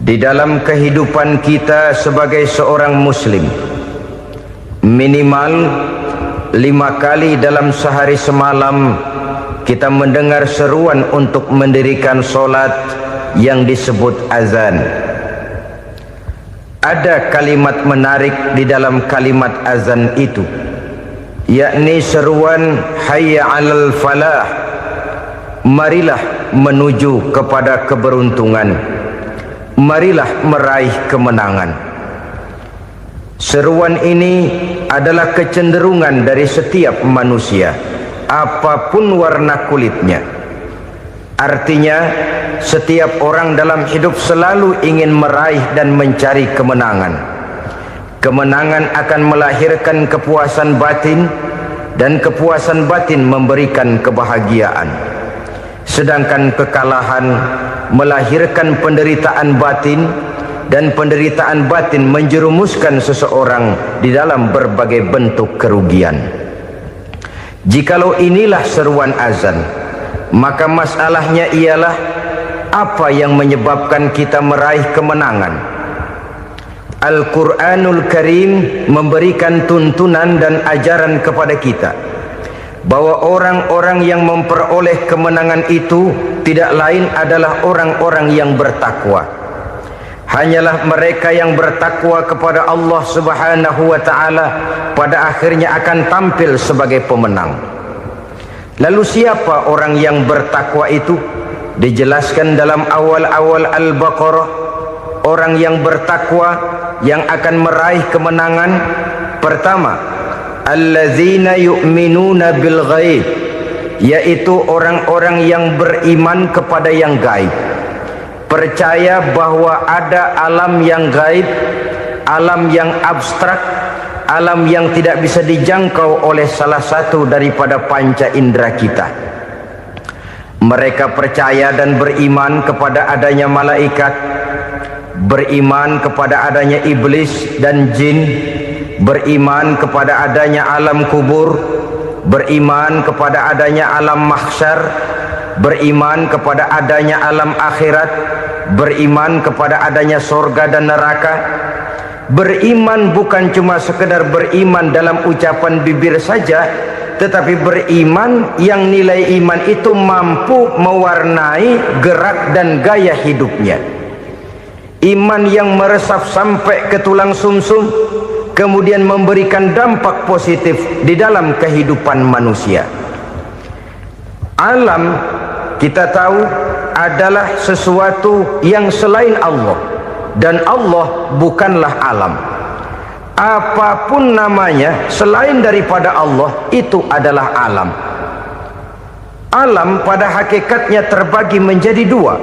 Di dalam kehidupan kita sebagai seorang muslim, minimal 5 kali dalam sehari semalam kita mendengar seruan untuk mendirikan solat yang disebut azan. Ada kalimat menarik di dalam kalimat azan itu, yakni seruan hayya 'alal falah, marilah menuju kepada keberuntungan, marilah meraih kemenangan. Seruan ini adalah kecenderungan dari setiap manusia, apapun warna kulitnya. Artinya, setiap orang dalam hidup selalu ingin meraih dan mencari kemenangan. Kemenangan akan melahirkan kepuasan batin, dan kepuasan batin memberikan kebahagiaan. Sedangkan kekalahan melahirkan penderitaan batin, dan penderitaan batin menjerumuskan seseorang di dalam berbagai bentuk kerugian. Jikalau inilah seruan azan, maka masalahnya ialah apa yang menyebabkan kita meraih kemenangan. Al-Quranul Karim memberikan tuntunan dan ajaran kepada kita bahwa orang-orang yang memperoleh kemenangan itu tidak lain adalah orang-orang yang bertakwa. Hanyalah mereka yang bertakwa kepada Allah Subhanahu wa ta'ala pada akhirnya akan tampil sebagai pemenang. Lalu siapa orang yang bertakwa itu? Dijelaskan dalam awal-awal Al-Baqarah, orang yang bertakwa yang akan meraih kemenangan. Pertama, allazina yu'minuna bil ghaib, yaitu orang-orang yang beriman kepada yang gaib, percaya bahwa ada alam yang gaib, alam yang abstrak, alam yang tidak bisa dijangkau oleh salah satu daripada panca indera kita. Mereka percaya dan beriman kepada adanya malaikat, beriman kepada adanya iblis dan jin, beriman kepada adanya alam kubur, beriman kepada adanya alam mahsyar, beriman kepada adanya alam akhirat, beriman kepada adanya surga dan neraka. Beriman bukan cuma sekedar beriman dalam ucapan bibir saja, tetapi beriman yang nilai iman itu mampu mewarnai gerak dan gaya hidupnya. Iman yang meresap sampai ke tulang sumsum, kemudian memberikan dampak positif di dalam kehidupan manusia. Alam, kita tahu, adalah sesuatu yang selain Allah, dan Allah bukanlah alam. Apapun namanya selain daripada Allah, itu adalah alam. Alam pada hakikatnya terbagi menjadi dua.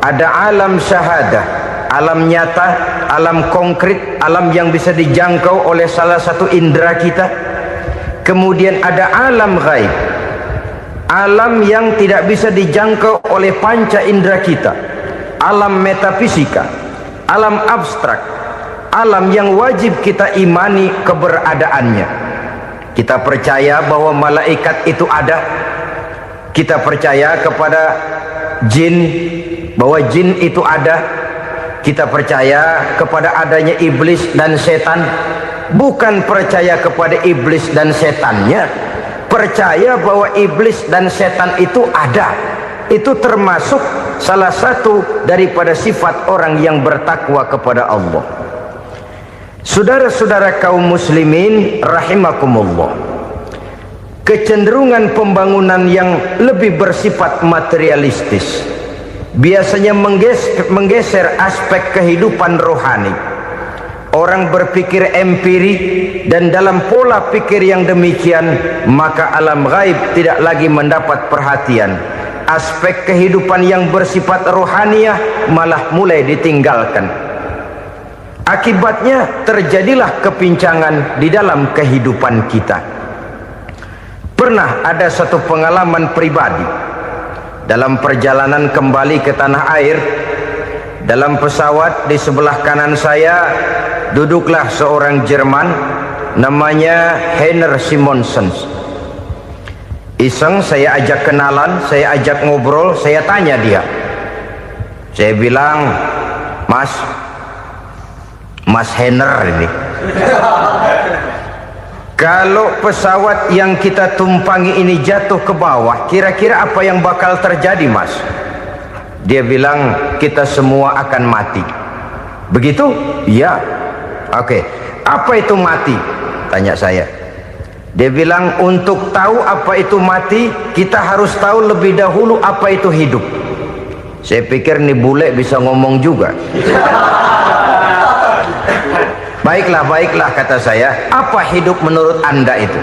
Ada alam syahadah, alam nyata, alam konkret, alam yang bisa dijangkau oleh salah satu indera kita. Kemudian ada alam ghaib, alam yang tidak bisa dijangkau oleh panca indera kita, alam metafisika, alam abstrak, alam yang wajib kita imani keberadaannya. Kita percaya bahwa malaikat itu ada, kita percaya kepada jin, bahwa jin itu ada, kita percaya kepada adanya iblis dan setan. Bukan percaya kepada iblis dan setannya, percaya bahwa iblis dan setan itu ada. Itu termasuk salah satu daripada sifat orang yang bertakwa kepada Allah. Saudara-saudara kaum muslimin rahimakumullah, kecenderungan pembangunan yang lebih bersifat materialistis biasanya menggeser aspek kehidupan rohani. Orang berpikir empiri, dan dalam pola pikir yang demikian maka alam gaib tidak lagi mendapat perhatian. Aspek kehidupan yang bersifat rohaniah malah mulai ditinggalkan. Akibatnya terjadilah kepincangan di dalam kehidupan kita. Pernah ada satu pengalaman pribadi dalam perjalanan kembali ke tanah air. Dalam pesawat di sebelah kanan saya duduklah seorang Jerman namanya Heiner Simonsen. Iseng saya ajak kenalan, saya ajak ngobrol, saya tanya dia. Saya bilang, Mas Henner ini. Kalau pesawat yang kita tumpangi ini jatuh ke bawah, kira-kira apa yang bakal terjadi, Mas? Dia bilang, kita semua akan mati. Begitu? Ya. Oke. Apa itu mati? Tanya saya. Dia bilang, untuk tahu apa itu mati, kita harus tahu lebih dahulu apa itu hidup. Saya pikir nih bule bisa ngomong juga. Baiklah kata saya. Apa hidup menurut Anda itu?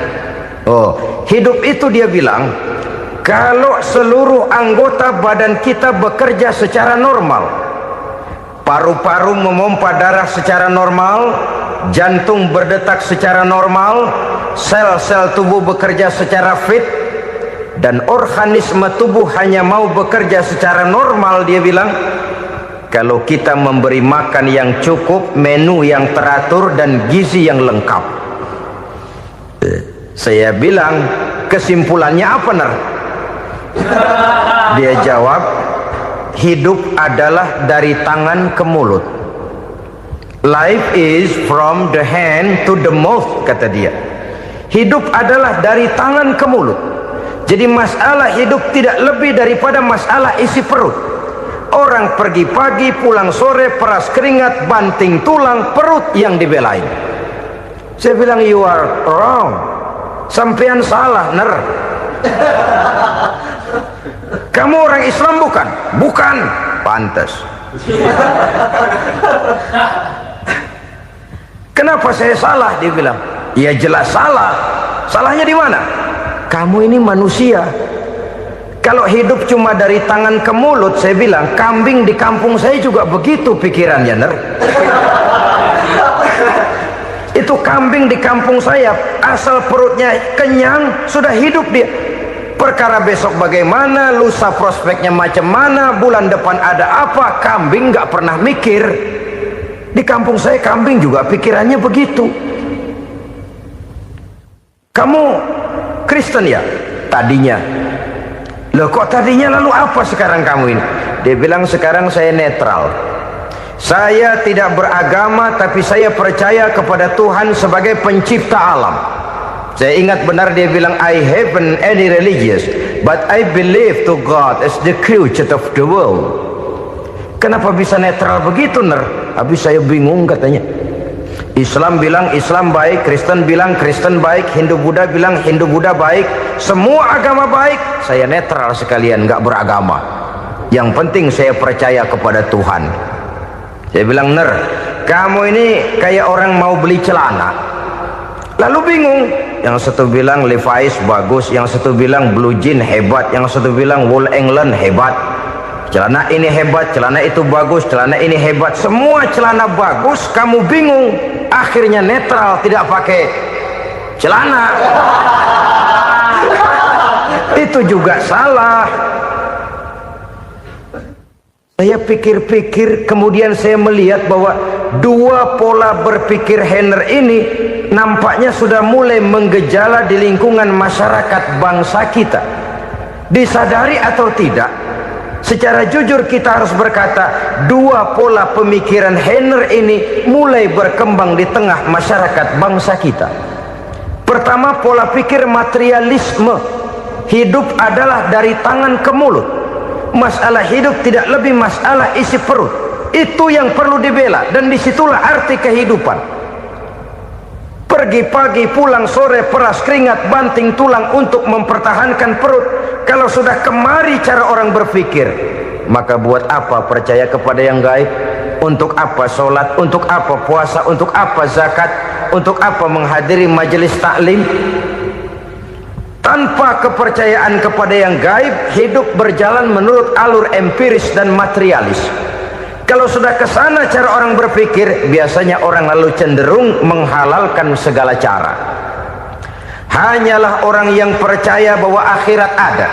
Oh, hidup itu dia bilang, kalau seluruh anggota badan kita bekerja secara normal, paru-paru memompa darah secara normal, jantung berdetak secara normal, sel-sel tubuh bekerja secara fit, dan organisme tubuh hanya mau bekerja secara normal, dia bilang, kalau kita memberi makan yang cukup, menu yang teratur, dan gizi yang lengkap. Saya bilang, kesimpulannya apa, Ner? Dia jawab, hidup adalah dari tangan ke mulut. Life is from the hand to the mouth, kata dia. Hidup adalah dari tangan ke mulut. Jadi masalah hidup tidak lebih daripada masalah isi perut. Orang pergi pagi, pulang sore, peras keringat, banting tulang, perut yang dibelain. Saya bilang, you are wrong. Sampean salah, Ner. Kamu orang Islam bukan? Bukan. Pantas. Kenapa saya salah? Dia bilang, ya jelas salah. Salahnya di mana? Kamu ini manusia. Kalau hidup cuma dari tangan ke mulut, saya bilang, kambing di kampung saya juga begitu pikirannya, Ner. Itu kambing di kampung saya, asal perutnya kenyang, sudah hidup dia. Perkara besok bagaimana, lusa prospeknya macam mana, bulan depan ada apa, kambing nggak pernah mikir. Di kampung saya kambing juga pikirannya begitu. Kamu Kristen ya? Tadinya. Loh kok tadinya, lalu apa sekarang kamu ini? Dia bilang, sekarang saya netral. Saya tidak beragama, tapi saya percaya kepada Tuhan sebagai pencipta alam. Saya ingat benar dia bilang, I haven't any religious, but I believe to God as the creator of the world. Kenapa bisa netral begitu, Ner? Habis saya bingung katanya. Islam bilang Islam baik, Kristen bilang Kristen baik, Hindu Buddha bilang Hindu Buddha baik, semua agama baik. Saya netral sekalian, nggak beragama. Yang penting saya percaya kepada Tuhan. Saya bilang, Ner, kamu ini kayak orang mau beli celana, lalu bingung. Yang satu bilang Levi's bagus, yang satu bilang Blue Jean hebat, yang satu bilang Wool England hebat. Celana ini hebat, celana itu bagus, celana ini hebat, semua celana bagus, kamu bingung. Akhirnya netral, tidak pakai celana. Itu juga salah. Saya pikir-pikir, kemudian saya melihat bahwa dua pola berpikir Henner ini nampaknya sudah mulai menggejala di lingkungan masyarakat bangsa kita. Disadari atau tidak, secara jujur kita harus berkata, dua pola pemikiran Henner ini mulai berkembang di tengah masyarakat bangsa kita. Pertama, pola pikir materialisme. Hidup adalah dari tangan ke mulut. Masalah hidup tidak lebih masalah isi perut. Itu yang perlu dibela, dan disitulah arti kehidupan. Pergi pagi, pulang sore, peras keringat, banting tulang untuk mempertahankan perut. Kalau sudah kemari cara orang berpikir, maka buat apa percaya kepada yang gaib? Untuk apa sholat? Untuk apa puasa? Untuk apa zakat? Untuk apa menghadiri majelis taklim? Tanpa kepercayaan kepada yang gaib, hidup berjalan menurut alur empiris dan materialis. Kalau sudah ke sana cara orang berpikir, biasanya orang lalu cenderung menghalalkan segala cara. Hanyalah orang yang percaya bahwa akhirat ada,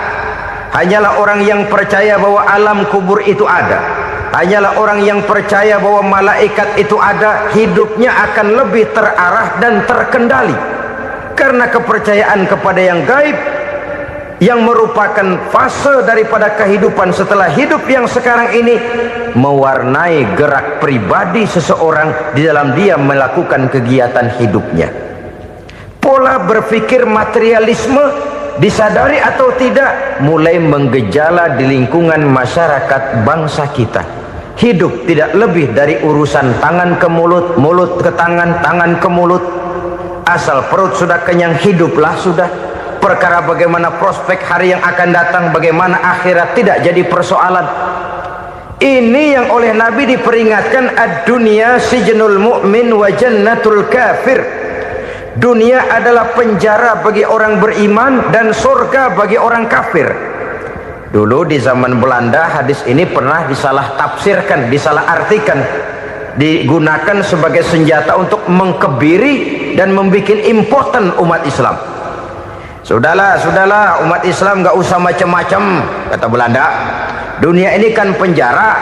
hanyalah orang yang percaya bahwa alam kubur itu ada, hanyalah orang yang percaya bahwa malaikat itu ada, hidupnya akan lebih terarah dan terkendali. Karena kepercayaan kepada yang gaib, yang merupakan fase daripada kehidupan setelah hidup yang sekarang ini, mewarnai gerak pribadi seseorang di dalam dia melakukan kegiatan hidupnya. Pola berpikir materialisme, disadari atau tidak, mulai menggejala di lingkungan masyarakat bangsa kita. Hidup tidak lebih dari urusan tangan ke mulut, mulut ke tangan, tangan ke mulut. Asal perut sudah kenyang, hiduplah sudah. Perkara bagaimana prospek hari yang akan datang, bagaimana akhirat, tidak jadi persoalan. Ini yang oleh Nabi diperingatkan, ad-dunya sijnul mu'min wa jannatul kafir. Dunia adalah penjara bagi orang beriman dan surga bagi orang kafir. Dulu di zaman Belanda hadis ini pernah disalah tafsirkan, disalah artikan, digunakan sebagai senjata untuk mengkebiri dan membuat impoten umat Islam. Sudahlah umat Islam gak usah macam-macam, kata Belanda. Dunia ini kan penjara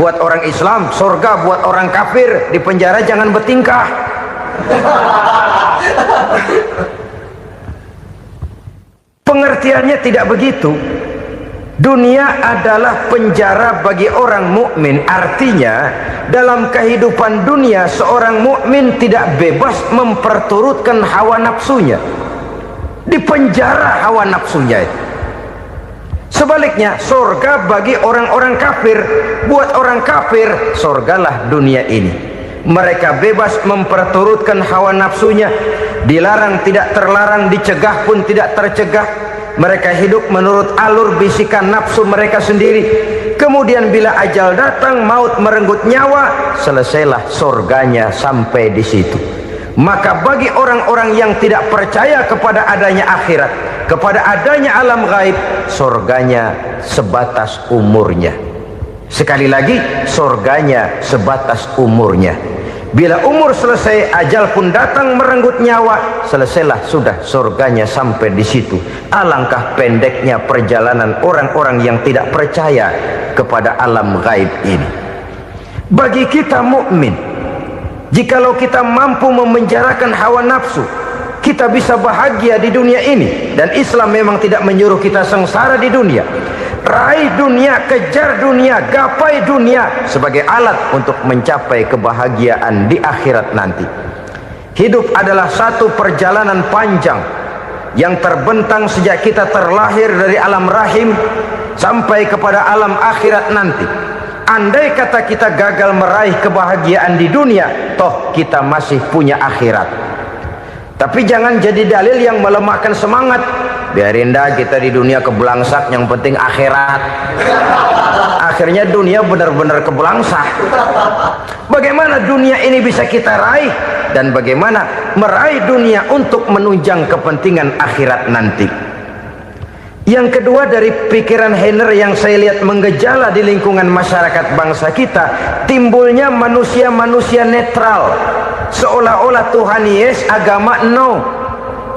buat orang Islam, surga buat orang kafir. Di penjara jangan bertingkah. Pengertiannya tidak begitu. Dunia adalah penjara bagi orang mukmin. Artinya dalam kehidupan dunia seorang mukmin tidak bebas memperturutkan hawa nafsunya. Di penjara hawa nafsunya. Sebaliknya surga bagi orang-orang kafir. Buat orang kafir surgalah dunia ini. Mereka bebas memperturutkan hawa nafsunya, dilarang tidak terlarang, dicegah pun tidak tercegah. Mereka hidup menurut alur bisikan nafsu mereka sendiri. Kemudian bila ajal datang, maut merenggut nyawa, selesailah surganya sampai di situ. Maka bagi orang-orang yang tidak percaya kepada adanya akhirat, kepada adanya alam gaib, surganya sebatas umurnya. Sekali lagi, surganya sebatas umurnya. Bila umur selesai, ajal pun datang merenggut nyawa, selesailah sudah surganya sampai di situ. Alangkah pendeknya perjalanan orang-orang yang tidak percaya kepada alam gaib ini. Bagi kita mukmin, jikalau kita mampu memenjarakan hawa nafsu, kita bisa bahagia di dunia ini. Dan Islam memang tidak menyuruh kita sengsara di dunia. Raih dunia, kejar dunia, gapai dunia sebagai alat untuk mencapai kebahagiaan di akhirat nanti. Hidup adalah satu perjalanan panjang yang terbentang sejak kita terlahir dari alam rahim sampai kepada alam akhirat nanti. Andai kata kita gagal meraih kebahagiaan di dunia, toh kita masih punya akhirat. Tapi jangan jadi dalil yang melemahkan semangat. Biarin dah kita di dunia kebelangsak, yang penting akhirat. Akhirnya dunia benar-benar kebelangsak. Bagaimana dunia ini bisa kita raih, dan bagaimana meraih dunia untuk menunjang kepentingan akhirat nanti. Yang kedua, dari pikiran Heiner yang saya lihat menggejala di lingkungan masyarakat bangsa kita, timbulnya manusia-manusia netral. Seolah-olah Tuhan yes, agama no.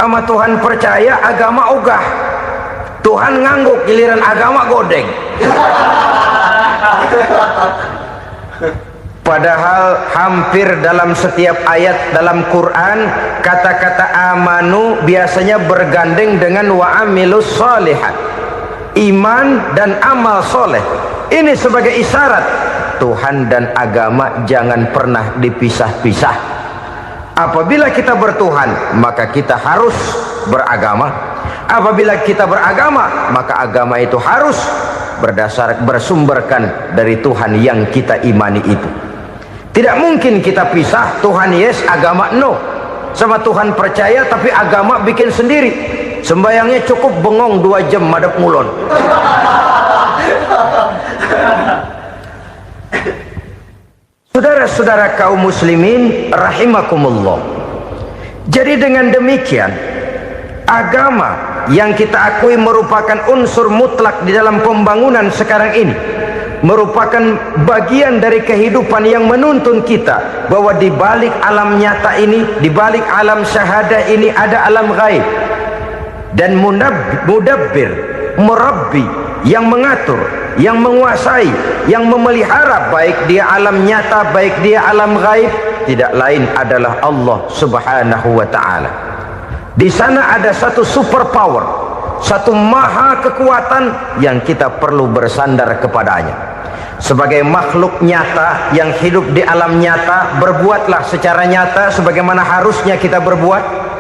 Sama Tuhan percaya, agama ogah. Tuhan ngangguk, giliran agama godeng. Padahal hampir dalam setiap ayat dalam Quran, kata-kata amanu biasanya bergandeng dengan wa amilus sholihat, iman dan amal soleh. Ini sebagai isyarat Tuhan dan agama jangan pernah dipisah-pisah. Apabila kita bertuhan, maka kita harus beragama. Apabila kita beragama, maka agama itu harus bersumberkan dari Tuhan yang kita imani itu. Tidak mungkin kita pisah, Tuhan yes, agama no. Sama Tuhan percaya tapi agama bikin sendiri. Sembayangnya cukup bengong 2 jam madep mulon. Saudara-saudara kaum muslimin rahimakumullah. Jadi dengan demikian, agama yang kita akui merupakan unsur mutlak di dalam pembangunan sekarang ini, merupakan bagian dari kehidupan yang menuntun kita bahwa di balik alam nyata ini, di balik alam syahadah ini ada alam gaib. Dan mudabbir, murabbi, yang mengatur, yang menguasai, yang memelihara baik dia alam nyata, baik dia alam gaib, tidak lain adalah Allah Subhanahu wa ta'ala. Di sana ada satu super power, satu maha kekuatan yang kita perlu bersandar kepadanya. Sebagai makhluk nyata yang hidup di alam nyata, berbuatlah secara nyata sebagaimana harusnya kita berbuat.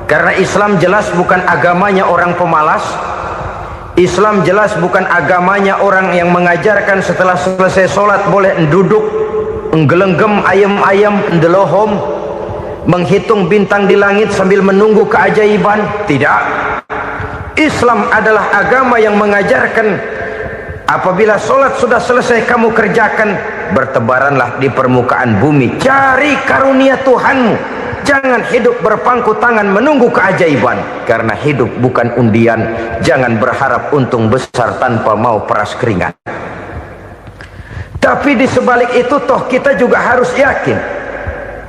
Karena Islam jelas bukan agamanya orang pemalas. Islam jelas bukan agamanya orang yang mengajarkan setelah selesai sholat boleh duduk, nggelenggem ayam-ayam, ndelohom, menghitung bintang di langit sambil menunggu keajaiban. Tidak. Islam adalah agama yang mengajarkan apabila sholat sudah selesai kamu kerjakan, bertebaranlah di permukaan bumi, cari karunia Tuhanmu. Jangan hidup berpangku tangan menunggu keajaiban, karena hidup bukan undian. Jangan berharap untung besar tanpa mau peras keringat. Tapi di sebalik itu toh kita juga harus yakin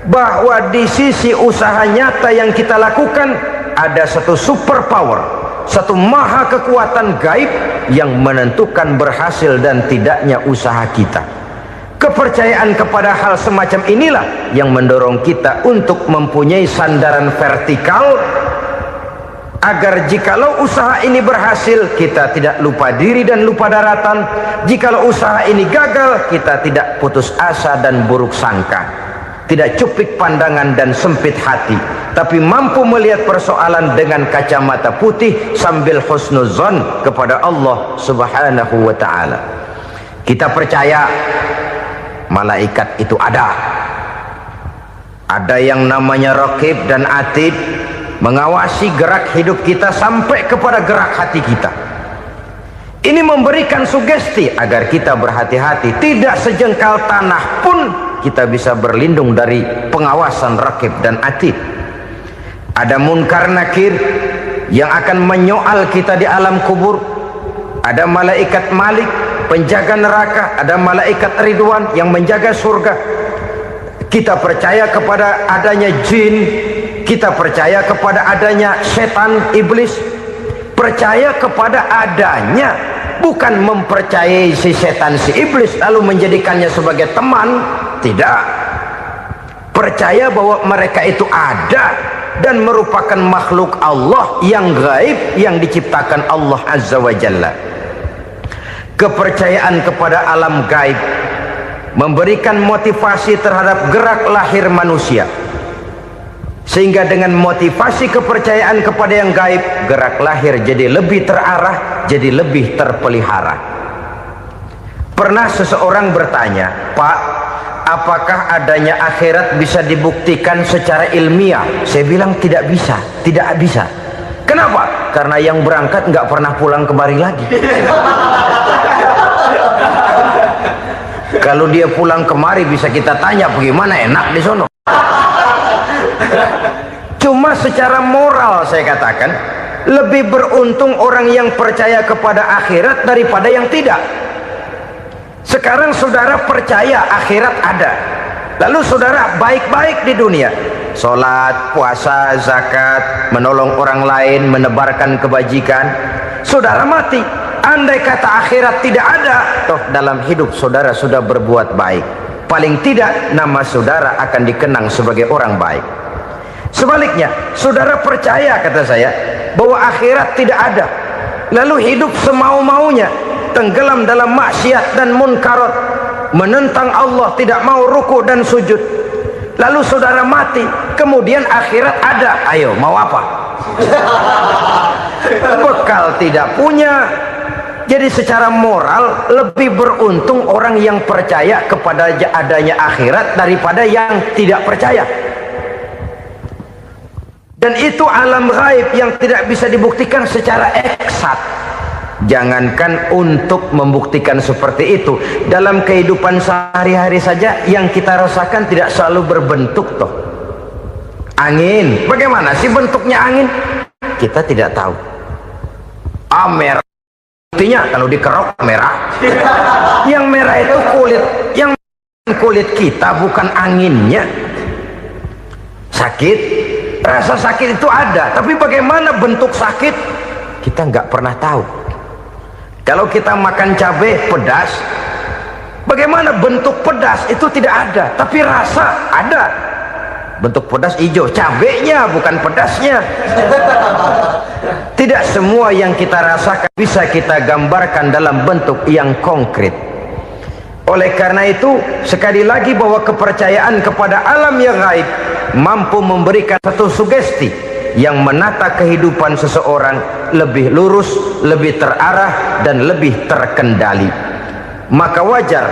bahwa di sisi usaha nyata yang kita lakukan ada satu super power, satu maha kekuatan gaib yang menentukan berhasil dan tidaknya usaha kita. Kepercayaan kepada hal semacam inilah yang mendorong kita untuk mempunyai sandaran vertikal, agar jikalau usaha ini berhasil kita tidak lupa diri dan lupa daratan. Jikalau usaha ini gagal kita tidak putus asa dan buruk sangka, tidak cupik pandangan dan sempit hati, tapi mampu melihat persoalan dengan kacamata putih sambil husnuzon kepada Allah Subhanahu wa ta'ala. Kita percaya malaikat itu ada yang namanya raqib dan atid, mengawasi gerak hidup kita sampai kepada gerak hati kita. Ini memberikan sugesti agar kita berhati-hati, tidak sejengkal tanah pun kita bisa berlindung dari pengawasan raqib dan atid. Ada munkar nakir yang akan menyoal kita di alam kubur. Ada malaikat Malik, penjaga neraka. Ada malaikat Ridwan yang menjaga surga. Kita percaya kepada adanya jin, kita percaya kepada adanya setan, iblis. Percaya kepada adanya, bukan mempercayai si setan, si iblis lalu menjadikannya sebagai teman. Tidak. Percaya bahwa mereka itu ada dan merupakan makhluk Allah yang gaib, yang diciptakan Allah Azza wa Jalla. Kepercayaan kepada alam gaib memberikan motivasi terhadap gerak lahir manusia, sehingga dengan motivasi kepercayaan kepada yang gaib, gerak lahir jadi lebih terarah, jadi lebih terpelihara. Pernah seseorang bertanya, "Pak, apakah adanya akhirat bisa dibuktikan secara ilmiah?" Saya bilang tidak bisa, tidak bisa. Kenapa? Karena yang berangkat nggak pernah pulang kembali lagi. Kalau dia pulang kemari bisa kita tanya bagaimana enak di sono. Cuma secara moral saya katakan, lebih beruntung orang yang percaya kepada akhirat daripada yang tidak. Sekarang saudara percaya akhirat ada, lalu saudara baik-baik di dunia, sholat, puasa, zakat, menolong orang lain, menebarkan kebajikan. Saudara mati, andai kata akhirat tidak ada, toh dalam hidup saudara sudah berbuat baik. Paling tidak nama saudara akan dikenang sebagai orang baik. Sebaliknya, saudara percaya, kata saya, bahwa akhirat tidak ada, lalu hidup semau-maunya, tenggelam dalam maksiat dan munkarat, menentang Allah, tidak mau ruku dan sujud. Lalu saudara mati, kemudian akhirat ada, ayo mau apa? Bekal tidak punya. Jadi secara moral lebih beruntung orang yang percaya kepada adanya akhirat daripada yang tidak percaya. Dan itu alam gaib yang tidak bisa dibuktikan secara eksat. Jangankan untuk membuktikan seperti itu, dalam kehidupan sehari-hari saja yang kita rasakan tidak selalu berbentuk toh. Angin, bagaimana sih bentuknya angin? Kita tidak tahu. Merah, buktinya kalau dikerok merah. Yang merah itu kulit, yang kulit kita bukan anginnya. Sakit, rasa sakit itu ada, tapi bagaimana bentuk sakit kita nggak pernah tahu. Kalau kita makan cabai pedas, bagaimana bentuk pedas itu tidak ada, tapi rasa ada. bentuk pedas hijau, cabenya bukan pedasnya. Tidak semua yang kita rasakan bisa kita gambarkan dalam bentuk yang konkret. Oleh karena itu, sekali lagi bahwa kepercayaan kepada alam yang gaib mampu memberikan satu sugesti yang menata kehidupan seseorang lebih lurus, lebih terarah, dan lebih terkendali. Maka wajar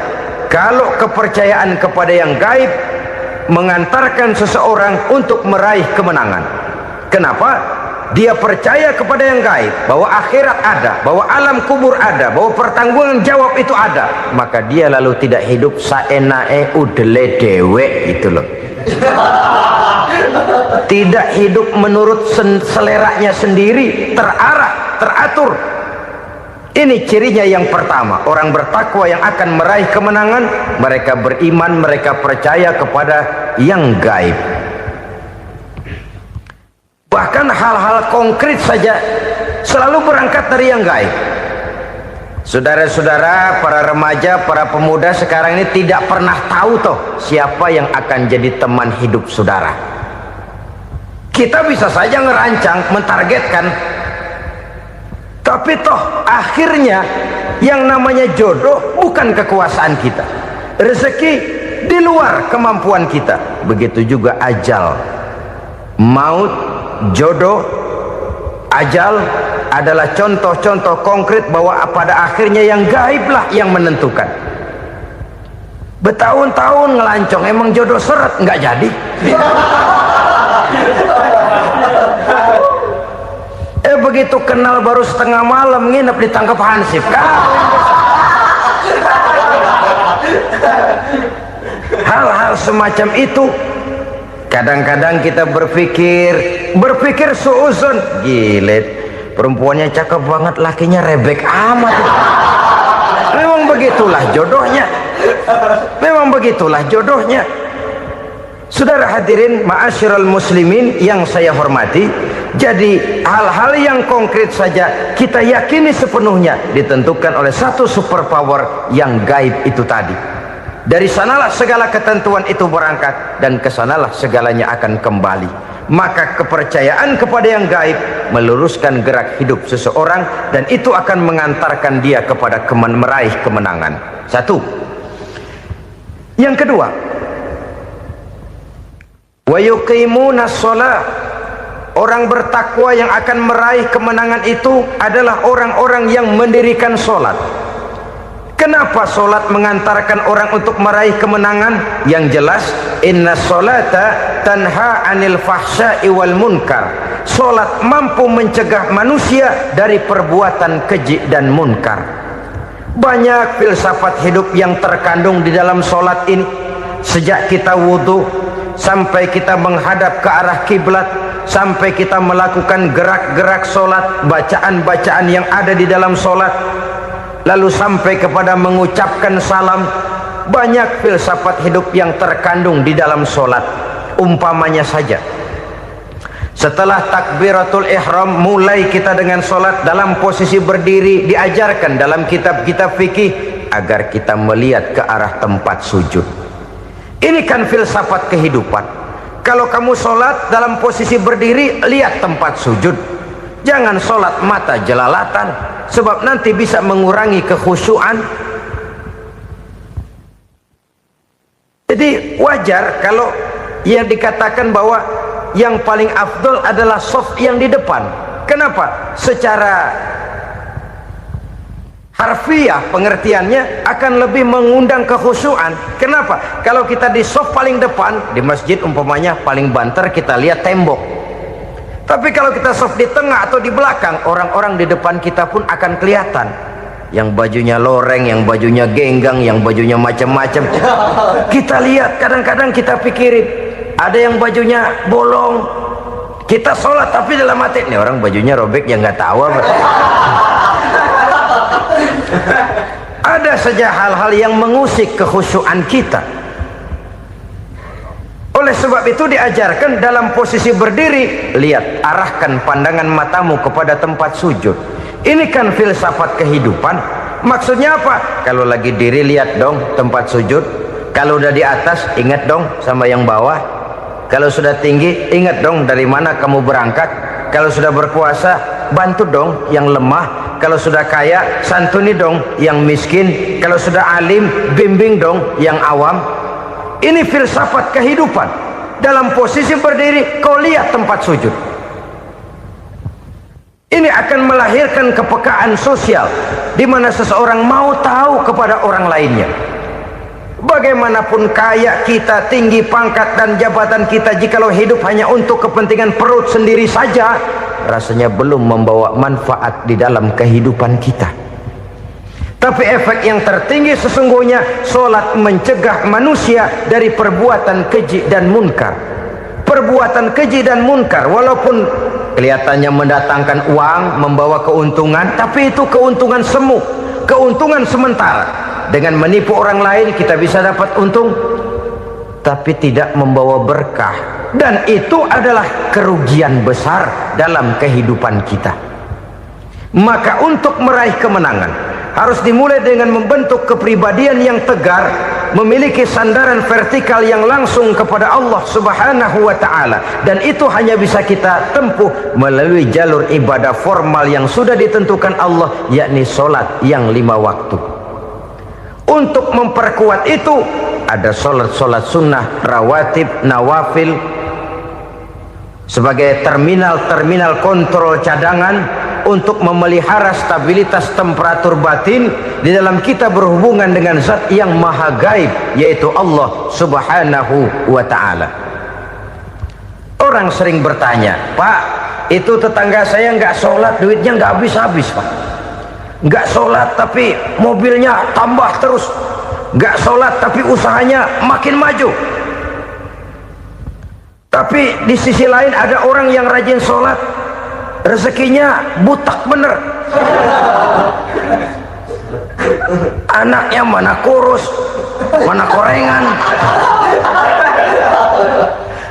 kalau kepercayaan kepada yang gaib mengantarkan seseorang untuk meraih kemenangan. Kenapa? Dia percaya kepada yang gaib, bahwa akhirat ada, bahwa alam kubur ada, bahwa pertanggungan jawab itu ada. Maka dia lalu tidak hidup saenae udele dewe, itu loh. Tidak hidup menurut seleranya sendiri, terarah, teratur. Ini cirinya yang pertama. Orang bertakwa yang akan meraih kemenangan, mereka beriman, mereka percaya kepada yang gaib. Bahkan hal-hal konkret saja selalu berangkat dari yang gaib. Saudara-saudara, para remaja, para pemuda sekarang ini tidak pernah tahu toh siapa yang akan jadi teman hidup saudara. Kita bisa saja ngerancang, mentargetkan, tapi toh akhirnya yang namanya jodoh bukan kekuasaan kita. Rezeki di luar kemampuan kita. Begitu juga ajal, maut, jodoh, ajal adalah contoh-contoh konkret bahwa pada akhirnya yang gaiblah yang menentukan. Bertahun-tahun ngelancong, emang jodoh seret nggak jadi. Begitu kenal baru setengah malam nginep ditangkap hansip kan. Hal-hal semacam itu kadang-kadang kita berpikir suuzon, gilet, perempuannya cakep banget, lakinya rebek amat. Memang begitulah jodohnya. Memang begitulah jodohnya. Saudara hadirin ma'asyiral muslimin yang saya hormati, jadi hal-hal yang konkret saja kita yakini sepenuhnya ditentukan oleh satu superpower yang gaib itu tadi. Dari sanalah segala ketentuan itu berangkat dan kesanalah segalanya akan kembali. Maka kepercayaan kepada yang gaib meluruskan gerak hidup seseorang dan itu akan mengantarkan dia kepada meraih kemenangan. Satu. Yang kedua, wa yuqimuna shalah. Orang bertakwa yang akan meraih kemenangan itu adalah orang-orang yang mendirikan sholat. Kenapa sholat mengantarkan orang untuk meraih kemenangan? Yang jelas, inna sholata tanha anil fahsya'i wal munkar. Sholat mampu mencegah manusia dari perbuatan keji dan munkar. Banyak filsafat hidup yang terkandung di dalam sholat ini. Sejak kita wudhu sampai kita menghadap ke arah kiblat, sampai kita melakukan gerak-gerak sholat, bacaan-bacaan yang ada di dalam sholat, lalu sampai kepada mengucapkan salam. Banyak filsafat hidup yang terkandung di dalam sholat. Umpamanya saja, setelah takbiratul ihram mulai kita dengan sholat dalam posisi berdiri, diajarkan dalam kitab-kitab fikih agar kita melihat ke arah tempat sujud. Ini kan filsafat kehidupan. Kalau kamu sholat dalam posisi berdiri, lihat tempat sujud. Jangan sholat mata jelalatan, sebab nanti bisa mengurangi kekhusyuan. Jadi wajar kalau yang dikatakan bahwa yang paling afdol adalah shaf yang di depan. Kenapa? Secara harfiah pengertiannya akan lebih mengundang kekhusyuan. Kenapa? Kalau kita di shaf paling depan di masjid umpamanya paling banter kita lihat tembok. Tapi kalau kita shaf di tengah atau di belakang, orang-orang di depan kita pun akan kelihatan. Yang bajunya loreng, yang bajunya genggang, yang bajunya macam-macam. Kita lihat, kadang-kadang kita pikirin, ada yang bajunya bolong. Kita sholat tapi dalam hati, nih orang bajunya robek yang nggak tahu apa. Ada saja hal-hal yang mengusik kekhusyuan kita. Oleh sebab itu diajarkan dalam posisi berdiri, lihat, arahkan pandangan matamu kepada tempat sujud. Ini kan filsafat kehidupan. Maksudnya apa? Kalau lagi diri lihat dong tempat sujud. Kalau udah di atas ingat dong sama yang bawah. Kalau sudah tinggi, ingat dong dari mana kamu berangkat. Kalau sudah berkuasa, bantu dong yang lemah. Kalau sudah kaya, santuni dong yang miskin. Kalau sudah alim, bimbing dong yang awam. Ini filsafat kehidupan. Dalam posisi berdiri, kau lihat tempat sujud. Ini akan melahirkan kepekaan sosial, di mana seseorang mau tahu kepada orang lainnya. Bagaimanapun kaya kita, tinggi pangkat dan jabatan kita, jikalau hidup hanya untuk kepentingan perut sendiri saja, rasanya belum membawa manfaat di dalam kehidupan kita. Tapi efek yang tertinggi sesungguhnya, solat mencegah manusia dari perbuatan keji dan munkar. Perbuatan keji dan munkar, walaupun kelihatannya mendatangkan uang, membawa keuntungan, tapi itu keuntungan semu, keuntungan sementara. Dengan menipu orang lain kita bisa dapat untung, tapi tidak membawa berkah, dan itu adalah kerugian besar dalam kehidupan kita. Maka untuk meraih kemenangan harus dimulai dengan membentuk kepribadian yang tegar, memiliki sandaran vertikal yang langsung kepada Allah Subhanahu wa ta'ala, dan itu hanya bisa kita tempuh melalui jalur ibadah formal yang sudah ditentukan Allah, yakni solat yang 5 waktu. Untuk memperkuat itu ada solat-solat sunnah, rawatib, nawafil sebagai terminal kontrol cadangan untuk memelihara stabilitas temperatur batin di dalam kita berhubungan dengan zat yang maha gaib, yaitu Allah Subhanahu wa ta'ala. Orang sering bertanya, Pak, itu tetangga saya nggak sholat, duitnya nggak habis-habis, Pak. Nggak sholat tapi mobilnya tambah terus, nggak sholat tapi usahanya makin maju. Tapi di sisi lain ada orang yang rajin sholat, rezekinya butak bener, anaknya mana kurus, mana korengan.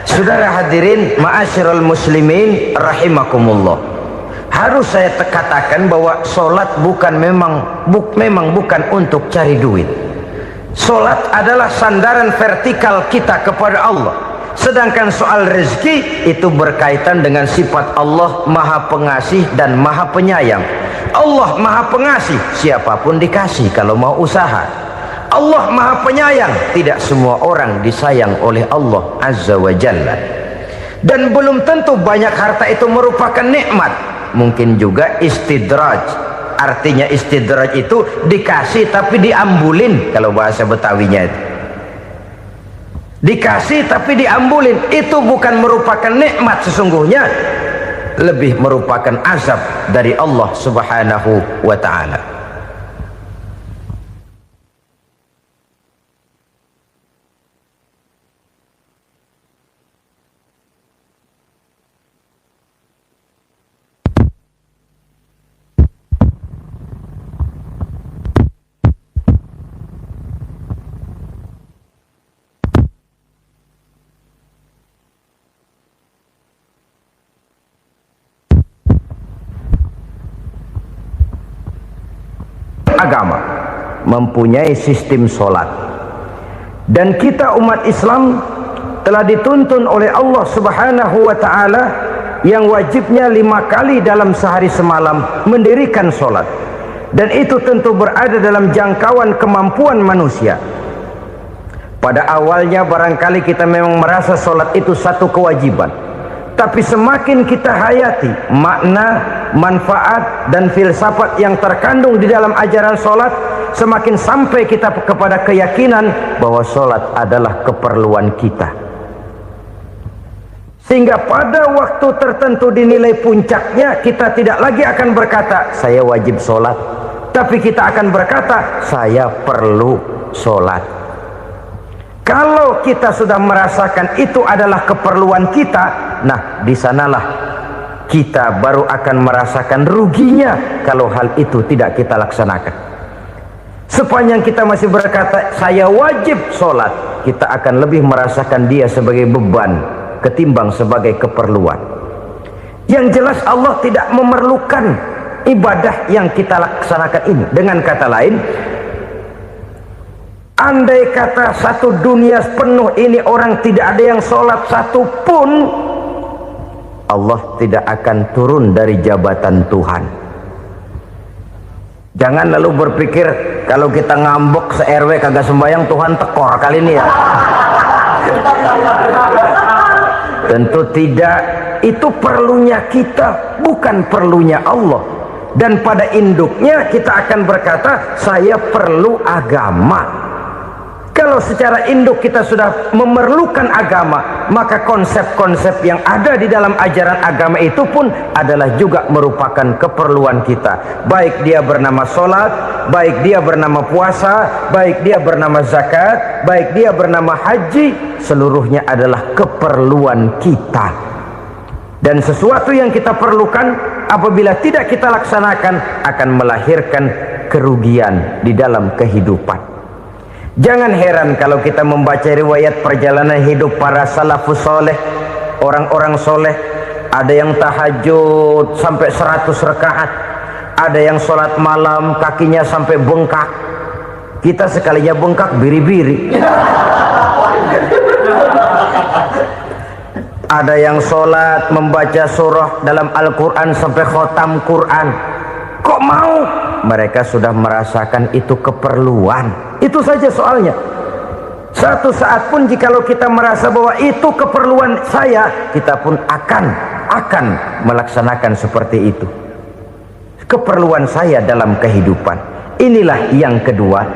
Saudara hadirin ma'asyiral muslimin rahimakumullah, harus saya katakan bahwa solat memang bukan untuk cari duit. Solat adalah sandaran vertikal kita kepada Allah. Sedangkan soal rezeki itu berkaitan dengan sifat Allah maha pengasih dan maha penyayang. Allah maha pengasih, siapapun dikasih kalau mau usaha. Allah maha penyayang, tidak semua orang disayang oleh Allah Azza wa Jalla. Dan belum tentu banyak harta itu merupakan nikmat. Mungkin juga istidraj. Artinya istidraj itu dikasih tapi diambulin, kalau bahasa Betawinya itu. Dikasih tapi diambulin, itu bukan merupakan nikmat sesungguhnya, lebih merupakan azab dari Allah Subhanahu wa ta'ala. Agama mempunyai sistem solat, dan kita umat Islam telah dituntun oleh Allah Subhanahu wa ta'ala yang wajibnya 5 kali dalam sehari semalam mendirikan solat, dan itu tentu berada dalam jangkauan kemampuan manusia. Pada awalnya barangkali kita memang merasa solat itu satu kewajiban, tapi semakin kita hayati makna, manfaat dan filsafat yang terkandung di dalam ajaran solat, semakin sampai kita kepada keyakinan bahwa solat adalah keperluan kita. Sehingga pada waktu tertentu dinilai puncaknya, kita tidak lagi akan berkata saya wajib solat, tapi kita akan berkata saya perlu solat. Kalau kita sudah merasakan itu adalah keperluan kita, nah di sanalah kita baru akan merasakan ruginya kalau hal itu tidak kita laksanakan. Sepanjang kita masih berkata saya wajib sholat, kita akan lebih merasakan dia sebagai beban ketimbang sebagai keperluan. Yang jelas Allah tidak memerlukan ibadah yang kita laksanakan ini. Dengan kata lain, Andai kata satu dunia penuh ini orang tidak ada yang sholat satu pun, Allah tidak akan turun dari jabatan Tuhan. Jangan lalu berpikir kalau kita ngambek se-RW kagak sembahyang Tuhan tekor kali ini ya. Tentu tidak. Itu perlunya kita, bukan perlunya Allah. Dan pada induknya kita akan berkata, saya perlu agama. Kalau secara induk kita sudah memerlukan agama, maka konsep-konsep yang ada di dalam ajaran agama itu pun adalah juga merupakan keperluan kita. Baik dia bernama sholat, baik dia bernama puasa, baik dia bernama zakat, baik dia bernama haji, seluruhnya adalah keperluan kita. Dan sesuatu yang kita perlukan apabila tidak kita laksanakan akan melahirkan kerugian di dalam kehidupan. Jangan heran kalau kita membaca riwayat perjalanan hidup para salafus soleh, orang-orang soleh. Ada yang tahajud sampai 100 rakaat, ada yang sholat malam kakinya sampai bengkak. Kita sekalinya bengkak biri-biri. Ada yang sholat membaca surah dalam Al-Quran sampai khotam Quran. Kok mau? Mereka sudah merasakan itu keperluan. Itu saja soalnya. Satu saat pun jikalau kita merasa bahwa itu keperluan saya, kita pun akan melaksanakan seperti itu. Keperluan saya dalam kehidupan. Inilah yang kedua.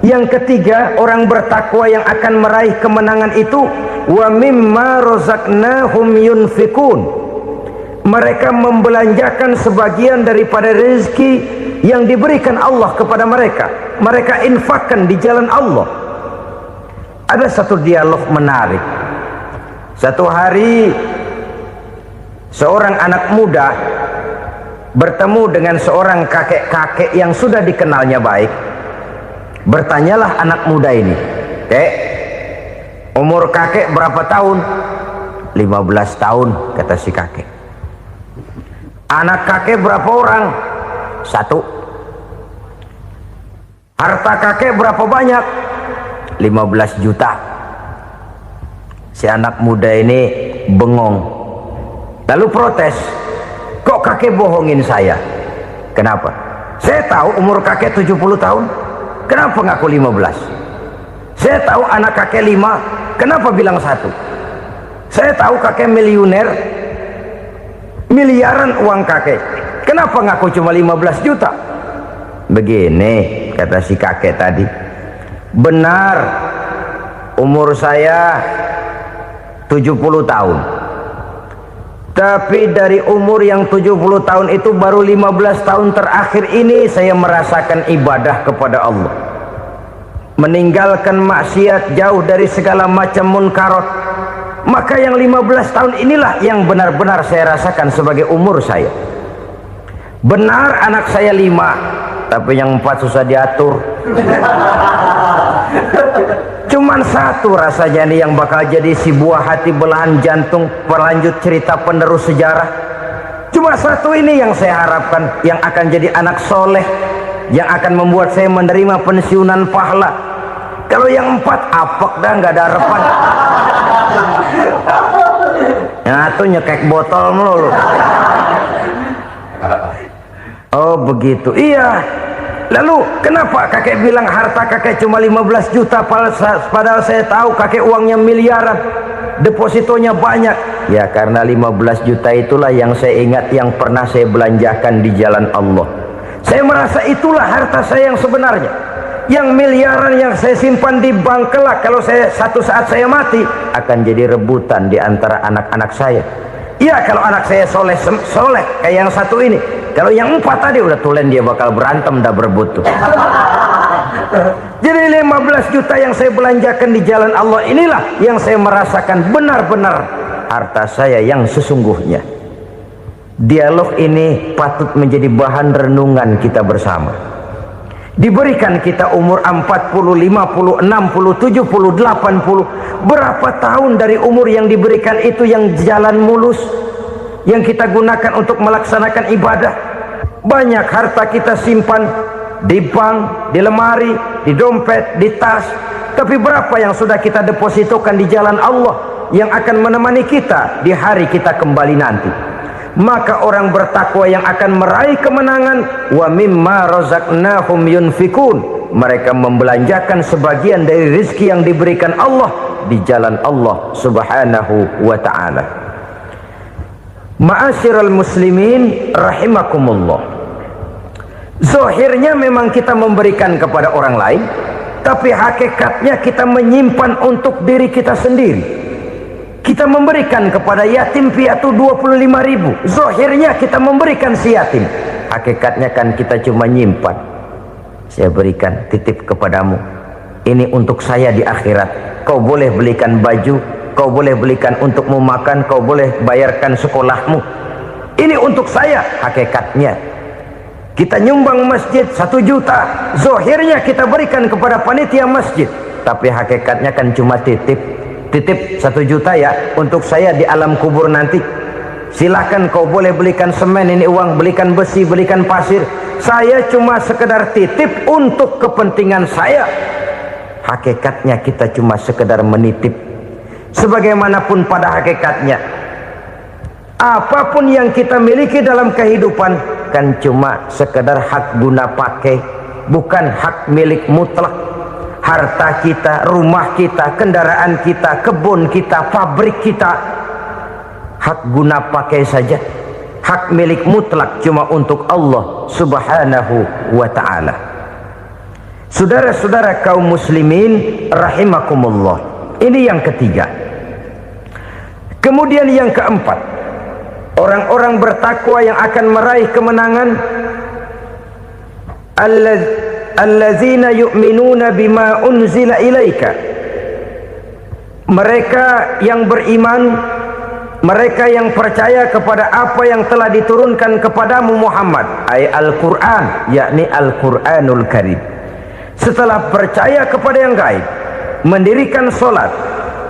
Yang ketiga, orang bertakwa yang akan meraih kemenangan itu, wa mimma razaqnahum yunfikun. Mereka membelanjakan sebagian daripada rezeki yang diberikan Allah kepada mereka. Mereka infakkan di jalan Allah. Ada satu dialog menarik. Satu hari seorang anak muda bertemu dengan seorang kakek-kakek yang sudah dikenalnya baik. Bertanyalah anak muda ini, "Kek, umur kakek berapa tahun?" 15 tahun, kata si kakek. Anak kakek berapa orang? 1. Harta kakek berapa banyak? 15 juta. Si anak muda ini bengong, lalu protes, "Kok kakek bohongin saya?" "Kenapa?" "Saya tahu umur kakek 70 tahun. Kenapa ngaku 15? Saya tahu anak kakek 5. Kenapa bilang 1? Saya tahu kakek miliuner, miliaran uang kakek. Kenapa ngaku cuma 15 juta? Begini, kata si kakek tadi. Benar, umur saya 70 tahun. Tapi dari umur yang 70 tahun itu baru 15 tahun terakhir ini saya merasakan ibadah kepada Allah. Meninggalkan maksiat, jauh dari segala macam munkarat. Maka yang 15 tahun inilah yang benar-benar saya rasakan sebagai umur saya. Benar anak saya 5, tapi yang 4 susah diatur. Cuman 1 rasanya nih yang bakal jadi si buah hati belahan jantung berlanjut cerita penerus sejarah. Cuma 1 ini yang saya harapkan, yang akan jadi anak soleh, yang akan membuat saya menerima pensiunan pahala. Kalau yang 4 apek dah, nggak ada harapan. Yang 1 nyekek botol melulu. Oh begitu, iya. Lalu kenapa kakek bilang harta kakek cuma 15 juta padahal saya tahu kakek uangnya miliaran, depositonya banyak? Ya karena 15 juta itulah yang saya ingat yang pernah saya belanjakan di jalan Allah. Saya merasa itulah harta saya yang sebenarnya. Yang miliaran yang saya simpan di bank kelak kalau satu saat saya mati akan jadi rebutan di antara anak-anak saya. Iya kalau anak saya soleh kayak yang 1 ini. Kalau yang 4 tadi udah tulen dia bakal berantem dah berebut tuh. Jadi 15 juta yang saya belanjakan di jalan Allah inilah yang saya merasakan benar-benar harta saya yang sesungguhnya. Dialog ini patut menjadi bahan renungan kita bersama. Diberikan kita umur 40, 50, 60, 70, 80. Berapa tahun dari umur yang diberikan itu yang jalan mulus, yang kita gunakan untuk melaksanakan ibadah? Banyak harta kita simpan di bank, di lemari, di dompet, di tas. Tapi berapa yang sudah kita depositokan di jalan Allah yang akan menemani kita di hari kita kembali nanti? Maka orang bertakwa yang akan meraih kemenangan, wa mimma razaqnahum yunfikun, mereka membelanjakan sebagian dari rezeki yang diberikan Allah di jalan Allah subhanahu wa ta'ala. Ma'asyiral muslimin rahimakumullah, zahirnya memang kita memberikan kepada orang lain, tapi hakikatnya kita menyimpan untuk diri kita sendiri. Kita memberikan kepada yatim piatu 25.000, zahirnya kita memberikan si yatim, hakikatnya kan kita cuma nyimpan. Saya berikan, titip kepadamu, ini untuk saya di akhirat. Kau boleh belikan baju, kau boleh belikan untukmu makan, kau boleh bayarkan sekolahmu, ini untuk saya. Hakikatnya kita nyumbang masjid 1 juta, zahirnya kita berikan kepada panitia masjid, tapi hakikatnya kan cuma titip 1 juta ya untuk saya di alam kubur nanti. Silahkan kau boleh belikan semen, ini uang, belikan besi, belikan pasir, saya cuma sekedar titip untuk kepentingan saya. Hakikatnya kita cuma sekedar menitip. Sebagaimanapun pada hakikatnya, apapun yang kita miliki dalam kehidupan kan cuma sekedar hak guna pakai, bukan hak milik mutlak. Harta kita, rumah kita, kendaraan kita, kebun kita, pabrik kita, hak guna pakai saja. Hak milik mutlak cuma untuk Allah subhanahu wa ta'ala. Saudara-saudara kaum muslimin rahimakumullah, ini yang ketiga. Kemudian yang keempat, orang-orang bertakwa yang akan meraih kemenangan, allazina yu'minuna bima unzila ilaika, mereka yang beriman, mereka yang percaya kepada apa yang telah diturunkan kepadamu Muhammad, ay Al-Quran, yakni Al-Quranul Karim. Setelah percaya kepada yang gaib, mendirikan solat,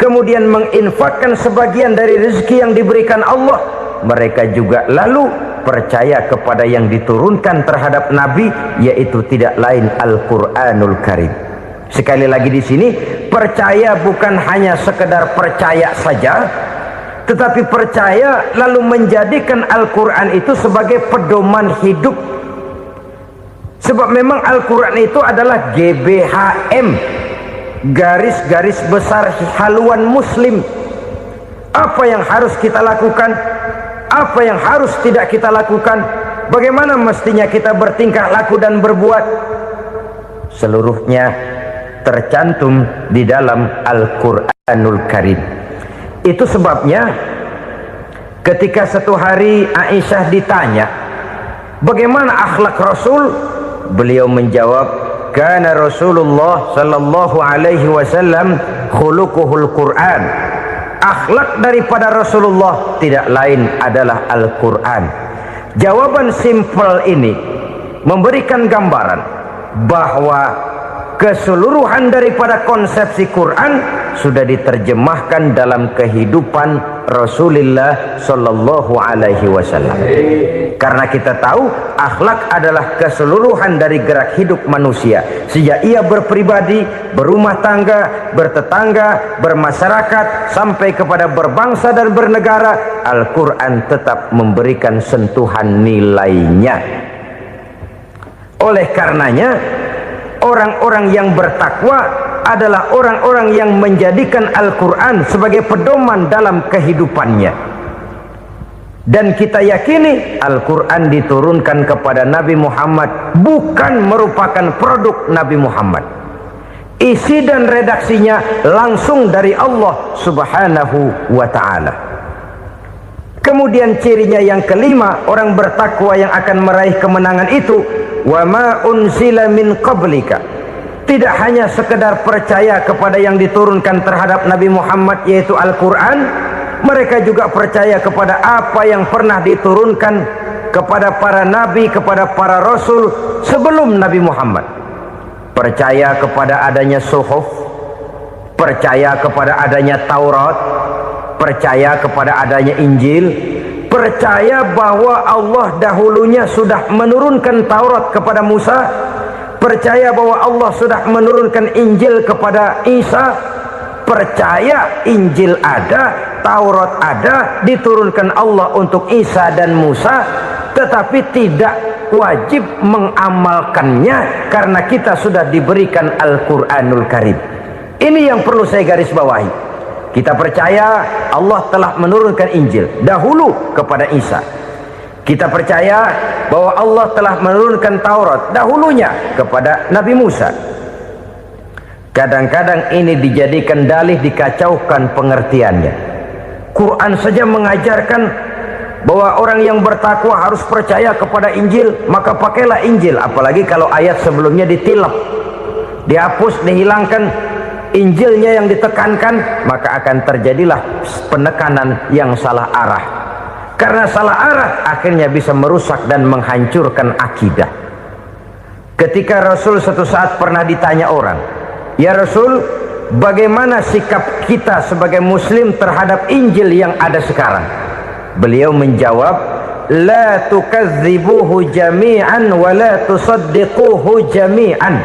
kemudian menginfakkan sebagian dari rezeki yang diberikan Allah, mereka juga lalu percaya kepada yang diturunkan terhadap Nabi, yaitu tidak lain Al-Quranul Karim. Sekali lagi di sini, percaya bukan hanya sekedar percaya saja, tetapi percaya lalu menjadikan Al-Quran itu sebagai pedoman hidup. Sebab memang Al-Quran itu adalah GBHM, garis-garis besar haluan muslim. Apa yang harus kita lakukan, apa yang harus tidak kita lakukan, bagaimana mestinya kita bertingkah laku dan berbuat, seluruhnya tercantum di dalam Al-Quranul Karim. Itu sebabnya ketika satu hari Aisyah ditanya bagaimana akhlak Rasul, beliau menjawab, kana Rasulullah sallallahu alaihi wasallam khuluquhul Quran. Akhlak daripada Rasulullah tidak lain adalah Al-Quran. Jawaban simpel ini memberikan gambaran bahwa keseluruhan daripada konsepsi Quran sudah diterjemahkan dalam kehidupan Rasulullah sallallahu alaihi wasallam. Karena kita tahu akhlak adalah keseluruhan dari gerak hidup manusia, sejak ia berpribadi, berumah tangga, bertetangga, bermasyarakat, sampai kepada berbangsa dan bernegara. Al-Quran tetap memberikan sentuhan nilainya. Oleh karenanya, orang-orang yang bertakwa adalah orang-orang yang menjadikan Al-Quran sebagai pedoman dalam kehidupannya. Dan kita yakini Al-Quran diturunkan kepada Nabi Muhammad bukan merupakan produk Nabi Muhammad. Isi dan redaksinya langsung dari Allah subhanahu wa ta'ala. Kemudian cirinya yang kelima, orang bertakwa yang akan meraih kemenangan itu, wa ma unzila min qablika, tidak hanya sekedar percaya kepada yang diturunkan terhadap Nabi Muhammad yaitu Al-Quran, mereka juga percaya kepada apa yang pernah diturunkan kepada para nabi, kepada para rasul sebelum Nabi Muhammad. Percaya kepada adanya suhuf, percaya kepada adanya Taurat, percaya kepada adanya Injil, percaya bahwa Allah dahulunya sudah menurunkan Taurat kepada Musa, percaya bahwa Allah sudah menurunkan Injil kepada Isa, percaya Injil ada, Taurat ada, diturunkan Allah untuk Isa dan Musa, tetapi tidak wajib mengamalkannya karena kita sudah diberikan Al-Quranul Karim. Ini yang perlu saya garis bawahi. Kita percaya Allah telah menurunkan Injil dahulu kepada Isa. Kita percaya bahwa Allah telah menurunkan Taurat dahulunya kepada Nabi Musa. Kadang-kadang ini dijadikan dalih, dikacaukan pengertiannya. Quran saja mengajarkan bahwa orang yang bertakwa harus percaya kepada Injil, maka pakailah Injil. Apalagi kalau ayat sebelumnya ditilap, dihapus, dihilangkan, Injilnya yang ditekankan, maka akan terjadilah penekanan yang salah arah. Karena salah arah akhirnya bisa merusak dan menghancurkan akidah. Ketika Rasul suatu saat pernah ditanya orang, "Ya Rasul, bagaimana sikap kita sebagai muslim terhadap Injil yang ada sekarang?" Beliau menjawab, "La tukadzibuhu jami'an wa la tusaddiquhu jami'an."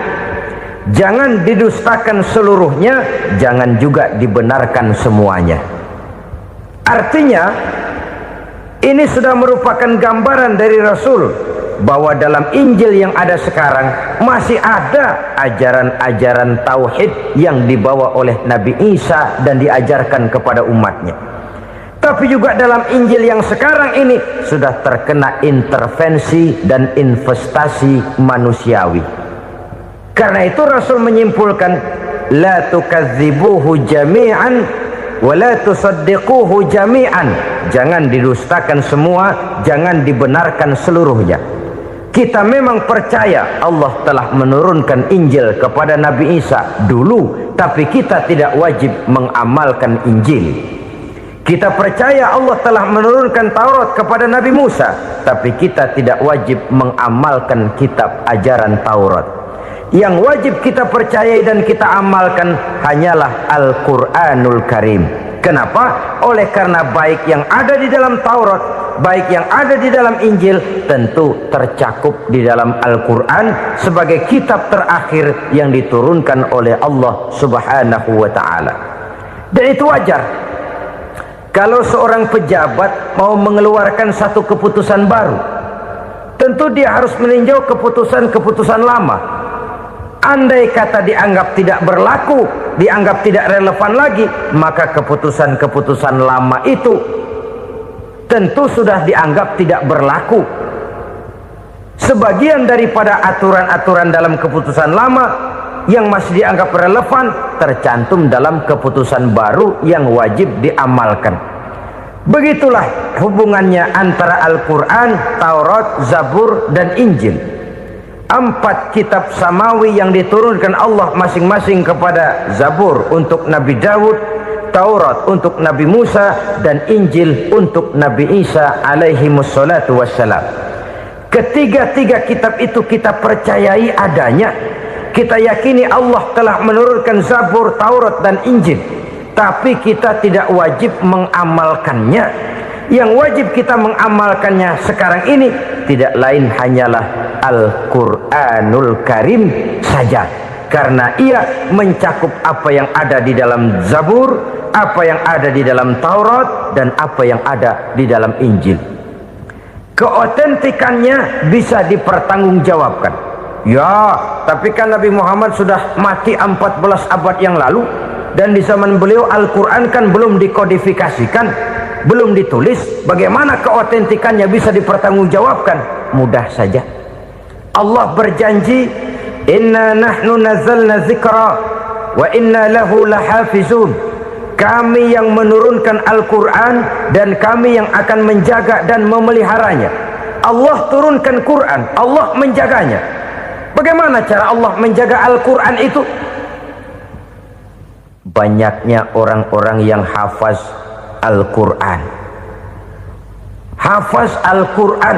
Jangan didustakan seluruhnya, jangan juga dibenarkan semuanya. Artinya, ini sudah merupakan gambaran dari Rasul bahwa dalam Injil yang ada sekarang masih ada ajaran-ajaran tauhid yang dibawa oleh Nabi Isa dan diajarkan kepada umatnya. Tapi juga dalam Injil yang sekarang ini sudah terkena intervensi dan investasi manusiawi. Karena itu Rasul menyimpulkan, la tukadzibuhu jami'an wa la tusaddiquhu jami'an. Jangan didustakan semua, jangan dibenarkan seluruhnya. Kita memang percaya Allah telah menurunkan Injil kepada Nabi Isa dulu, tapi kita tidak wajib mengamalkan Injil. Kita percaya Allah telah menurunkan Taurat kepada Nabi Musa, tapi kita tidak wajib mengamalkan kitab ajaran Taurat. Yang wajib kita percayai dan kita amalkan hanyalah Al-Quranul Karim. Kenapa? Oleh karena baik yang ada di dalam Taurat, baik yang ada di dalam Injil, tentu tercakup di dalam Al-Quran sebagai kitab terakhir yang diturunkan oleh Allah Subhanahu wa Ta'ala. Dan itu wajar. Kalau seorang pejabat mau mengeluarkan satu keputusan baru, tentu dia harus meninjau keputusan-keputusan lama. Andai kata dianggap tidak berlaku, dianggap tidak relevan lagi, maka keputusan-keputusan lama itu tentu sudah dianggap tidak berlaku. Sebagian daripada aturan-aturan dalam keputusan lama yang masih dianggap relevan tercantum dalam keputusan baru yang wajib diamalkan. Begitulah hubungannya antara Al-Quran, Taurat, Zabur, dan Injil. 4 kitab samawi yang diturunkan Allah masing-masing kepada Zabur untuk Nabi Daud, Taurat untuk Nabi Musa, dan Injil untuk Nabi Isa alaihi wassalatu wassalam. Ketiga-tiga kitab itu kita percayai adanya. Kita yakini Allah telah menurunkan Zabur, Taurat, dan Injil, tapi kita tidak wajib mengamalkannya. Yang wajib kita mengamalkannya sekarang ini tidak lain hanyalah Al-Quranul Karim saja, karena ia mencakup apa yang ada di dalam Zabur, apa yang ada di dalam Taurat, dan apa yang ada di dalam Injil. Keotentikannya bisa dipertanggungjawabkan. Ya, tapi kan Nabi Muhammad sudah mati 14 abad yang lalu, dan di zaman beliau Al-Quran kan belum dikodifikasikan, belum ditulis. Bagaimana keotentikannya bisa dipertanggungjawabkan? Mudah saja. Allah berjanji, inna nahnu nazzalna dzikra wa inna lahu lahafizun. Kami yang menurunkan Al-Quran dan kami yang akan menjaga dan memeliharanya. Allah turunkan Quran, Allah menjaganya. Bagaimana cara Allah menjaga Al-Quran itu? Banyaknya orang-orang yang hafaz Al-Quran. Hafaz Al-Quran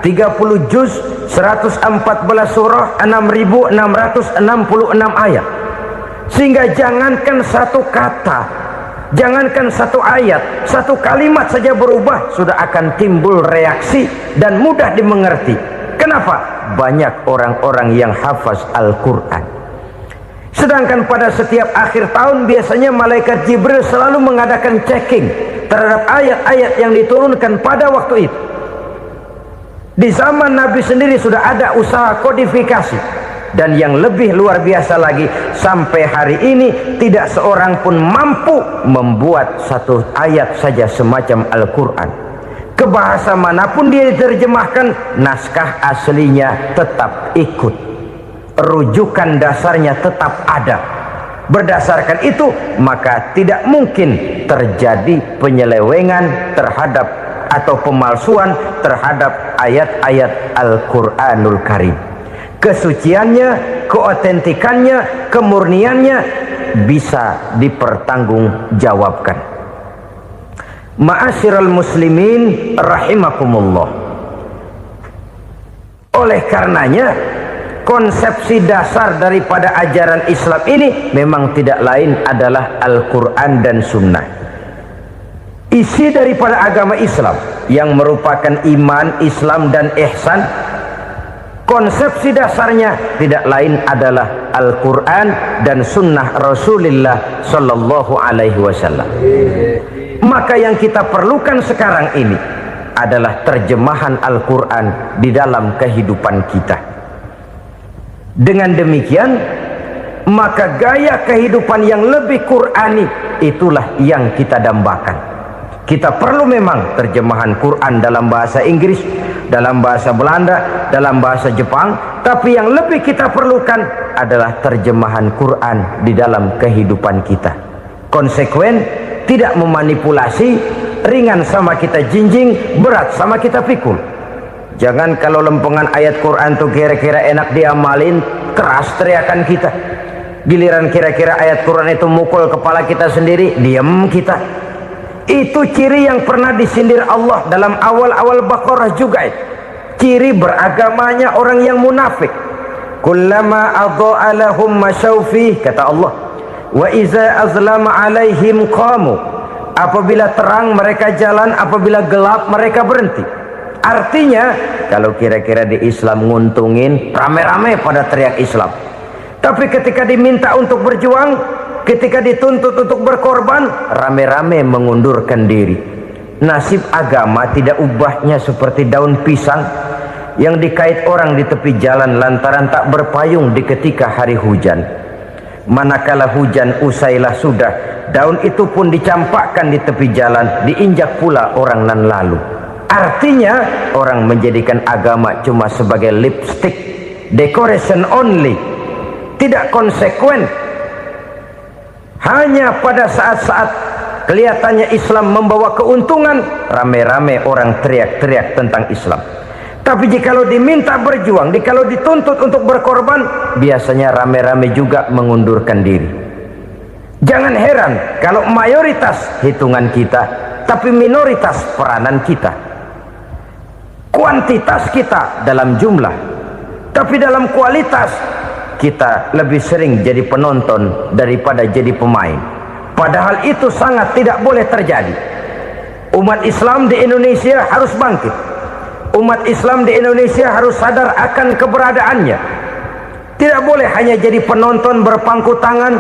30 juz, 114 surah, 6.666 ayat. Sehingga jangankan satu kata, jangankan satu ayat, satu kalimat saja berubah sudah akan timbul reaksi dan mudah dimengerti. Kenapa? banyak orang-orang yang hafaz Al-Quran. Sedangkan pada setiap akhir tahun biasanya malaikat Jibril selalu mengadakan checking terhadap ayat-ayat yang diturunkan pada waktu itu. Di zaman Nabi sendiri sudah ada usaha kodifikasi. Dan yang lebih luar biasa lagi, sampai hari ini tidak seorang pun mampu membuat satu ayat saja semacam Al-Quran. Ke bahasa manapun dia diterjemahkan, naskah aslinya tetap ikut, rujukan dasarnya tetap ada. Berdasarkan itu, maka tidak mungkin terjadi penyelewengan terhadap atau pemalsuan terhadap ayat-ayat Al-Quranul Karim. Kesuciannya, keotentikannya, kemurniannya bisa dipertanggungjawabkan. Ma'asyiral muslimin rahimakumullah. Oleh karenanya, konsepsi dasar daripada ajaran Islam ini memang tidak lain adalah Al-Quran dan Sunnah. Isi daripada agama Islam yang merupakan iman, Islam dan ihsan, konsepsi dasarnya tidak lain adalah Al-Quran dan Sunnah Rasulullah Sallallahu Alaihi Wasallam. Maka yang kita perlukan sekarang ini adalah terjemahan Al-Quran di dalam kehidupan kita. Dengan demikian, maka gaya kehidupan yang lebih Qurani itulah yang kita dambakan. Kita perlu memang terjemahan Quran dalam bahasa Inggris, dalam bahasa Belanda, dalam bahasa Jepang, tapi yang lebih kita perlukan adalah terjemahan Quran di dalam kehidupan kita. Konsekuen, tidak memanipulasi, ringan sama kita jinjing, berat sama kita pikul. Jangan kalau lempengan ayat Quran tuh kira-kira enak diamalin, keras teriakan kita. Giliran kira-kira ayat Quran itu mukul kepala kita sendiri, diam kita. Itu ciri yang pernah disindir Allah dalam awal-awal Baqarah juga. Ciri beragamanya orang yang munafik. Kullama adha'a lahum masyawfih, kata Allah, wa iza azlama alaihim qamu. Apabila terang mereka jalan, apabila gelap mereka berhenti. Artinya kalau kira-kira di Islam nguntungin, rame-rame pada teriak Islam. Tapi ketika diminta untuk berjuang, ketika dituntut untuk berkorban, rame-rame mengundurkan diri. Nasib agama tidak ubahnya seperti daun pisang yang dikait orang di tepi jalan lantaran tak berpayung di ketika hari hujan. Manakala hujan usailah sudah, daun itu pun dicampakkan di tepi jalan, diinjak pula orang nan lalu. Artinya orang menjadikan agama cuma sebagai lipstick, decoration only, tidak konsekuen. Hanya pada saat-saat kelihatannya Islam membawa keuntungan, rame-rame orang teriak-teriak tentang Islam. Tapi jikalau diminta berjuang, jikalau dituntut untuk berkorban, biasanya rame-rame juga mengundurkan diri. Jangan heran kalau mayoritas hitungan kita, tapi minoritas peranan kita. Kuantitas kita dalam jumlah, tapi dalam kualitas kita lebih sering jadi penonton daripada jadi pemain. Padahal itu sangat tidak boleh terjadi. Umat Islam di Indonesia harus bangkit. Umat Islam di Indonesia harus sadar akan keberadaannya. Tidak boleh hanya jadi penonton berpangku tangan,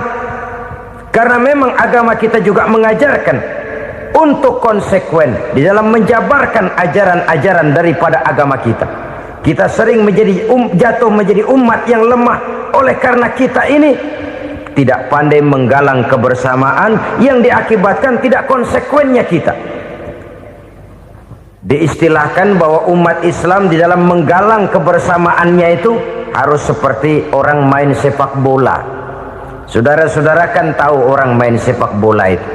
karena memang agama kita juga mengajarkan untuk konsekuen di dalam menjabarkan ajaran-ajaran daripada agama kita. Kita sering jatuh menjadi umat yang lemah oleh karena kita ini tidak pandai menggalang kebersamaan yang diakibatkan tidak konsekuennya kita. Diistilahkan bahwa umat Islam di dalam menggalang kebersamaannya itu harus seperti orang main sepak bola. Saudara-saudara kan tahu orang main sepak bola itu.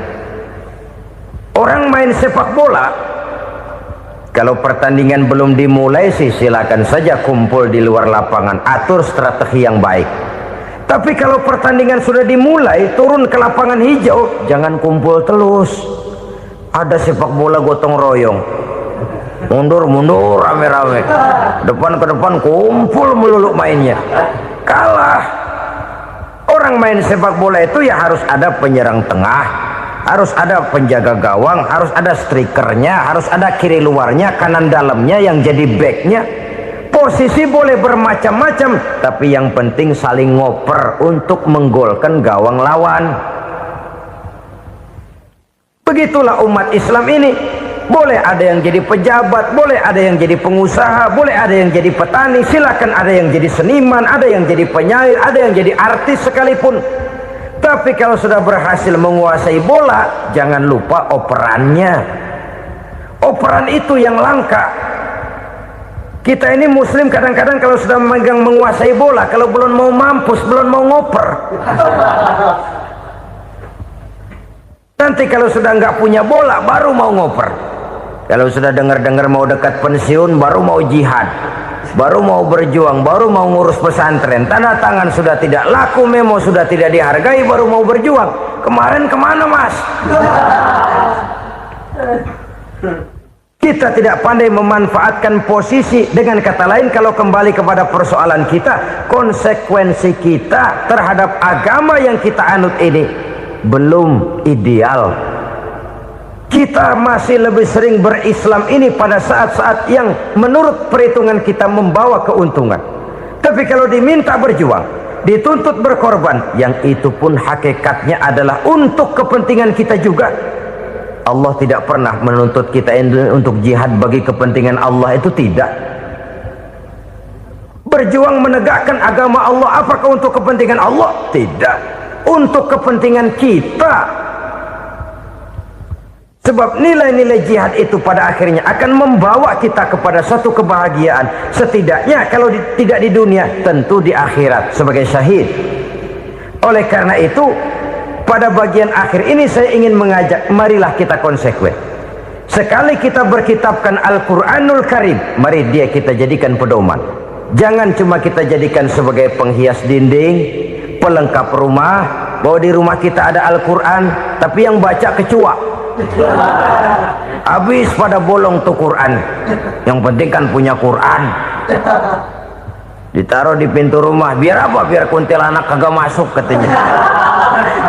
Orang main sepak bola, kalau pertandingan belum dimulai sih silakan saja kumpul di luar lapangan, atur strategi yang baik. Tapi kalau pertandingan sudah dimulai, turun ke lapangan hijau, jangan kumpul terus. Ada sepak bola gotong royong, mundur-mundur rame-rame, depan ke depan kumpul melulu mainnya. Kalah. Orang main sepak bola itu ya harus ada penyerang tengah, harus ada penjaga gawang, harus ada strikernya, harus ada kiri luarnya, kanan dalamnya yang jadi backnya. Posisi boleh bermacam-macam, tapi yang penting saling ngoper untuk menggolkan gawang lawan. Begitulah umat Islam ini. Boleh ada yang jadi pejabat, boleh ada yang jadi pengusaha, boleh ada yang jadi petani, silakan ada yang jadi seniman, ada yang jadi penyair, ada yang jadi artis sekalipun. Tapi kalau sudah berhasil menguasai bola, jangan lupa operannya. Operan itu yang langka. Kita ini muslim kadang-kadang kalau sudah memegang menguasai bola, kalau belum mau mampus, belum mau ngoper. Nanti kalau sudah nggak punya bola, baru mau ngoper. Kalau sudah dengar-dengar mau dekat pensiun, baru mau jihad, baru mau berjuang, baru mau ngurus pesantren. Tanda tangan sudah tidak laku, memo sudah tidak dihargai, baru mau berjuang. Kemarin kemana, Mas? Kita tidak pandai memanfaatkan posisi. Dengan kata lain, kalau kembali kepada persoalan kita, konsekuensi kita terhadap agama yang kita anut ini belum ideal. Kita masih lebih sering berislam ini pada saat-saat yang menurut perhitungan kita membawa keuntungan. Tapi kalau diminta berjuang, dituntut berkorban, yang itu pun hakikatnya adalah untuk kepentingan kita juga. Allah tidak pernah menuntut kita untuk jihad bagi kepentingan Allah, itu tidak. Berjuang menegakkan agama Allah, apakah untuk kepentingan Allah? Tidak. Untuk kepentingan kita. Sebab nilai-nilai jihad itu pada akhirnya akan membawa kita kepada satu kebahagiaan. Setidaknya kalau tidak di dunia, tentu di akhirat sebagai syahid. Oleh karena itu, pada bagian akhir ini saya ingin mengajak, marilah kita konsekuen. Sekali kita berkitabkan Al-Quranul Karim, mari dia kita jadikan pedoman. Jangan cuma kita jadikan sebagai penghias dinding, pelengkap rumah, bahwa di rumah kita ada Al-Quran, tapi yang baca kecoa. Habis pada bolong tuh Quran. Yang penting kan punya Quran. Ditaruh di pintu rumah, biar apa? Biar kuntilanak kagak masuk katanya.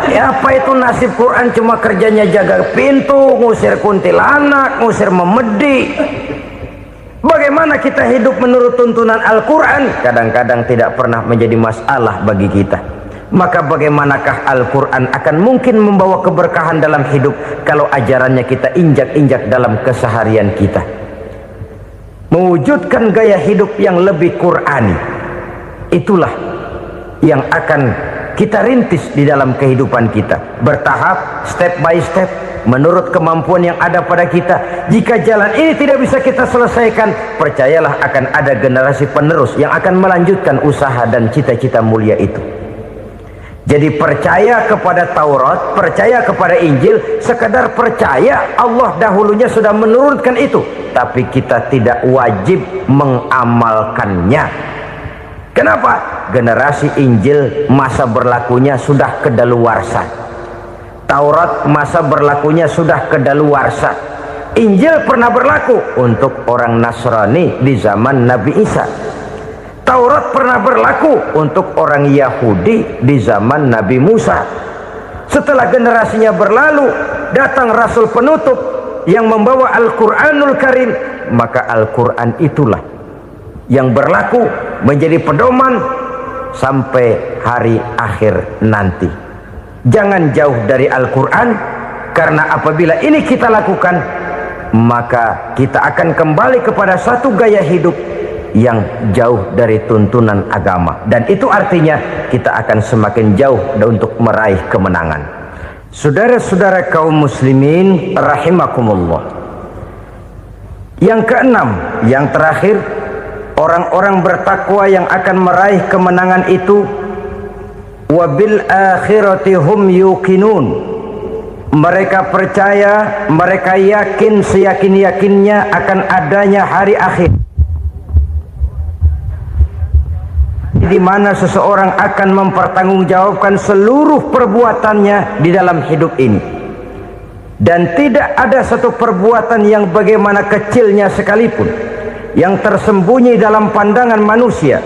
Ya apa itu nasib Quran, cuma kerjanya jaga pintu, ngusir kuntilanak, ngusir memedi. Bagaimana kita hidup menurut tuntunan Al-Quran? Kadang-kadang tidak pernah menjadi masalah bagi kita. Maka bagaimanakah Al-Quran akan mungkin membawa keberkahan dalam hidup kalau ajarannya kita injak-injak dalam keseharian kita? Mewujudkan gaya hidup yang lebih Qurani, itulah yang akan kita rintis di dalam kehidupan kita, bertahap, step by step, menurut kemampuan yang ada pada kita. Jika jalan ini tidak bisa kita selesaikan, percayalah akan ada generasi penerus yang akan melanjutkan usaha dan cita-cita mulia itu. Jadi percaya kepada Taurat, percaya kepada Injil, sekedar percaya Allah dahulunya sudah menurunkan itu, tapi kita tidak wajib mengamalkannya. Kenapa? Generasi Injil masa berlakunya sudah kedaluarsa. Taurat masa berlakunya sudah kedaluarsa. Injil pernah berlaku untuk orang Nasrani di zaman Nabi Isa. Taurat pernah berlaku untuk orang Yahudi di zaman Nabi Musa. Setelah generasinya berlalu, datang Rasul penutup yang membawa Al-Quranul Karim, maka Al-Quran itulah yang berlaku menjadi pedoman sampai hari akhir nanti. Jangan jauh dari Al-Quran, karena apabila ini kita lakukan, maka kita akan kembali kepada satu gaya hidup yang jauh dari tuntunan agama, dan itu artinya kita akan semakin jauh untuk meraih kemenangan. Saudara-saudara kaum muslimin rahimakumullah, yang keenam, yang terakhir, orang-orang bertakwa yang akan meraih kemenangan itu wabil akhirati hum yuqinun. Mereka percaya, mereka yakin seyakin-yakinnya akan adanya hari akhir, di mana seseorang akan mempertanggungjawabkan seluruh perbuatannya di dalam hidup ini, dan tidak ada satu perbuatan yang bagaimana kecilnya sekalipun yang tersembunyi dalam pandangan manusia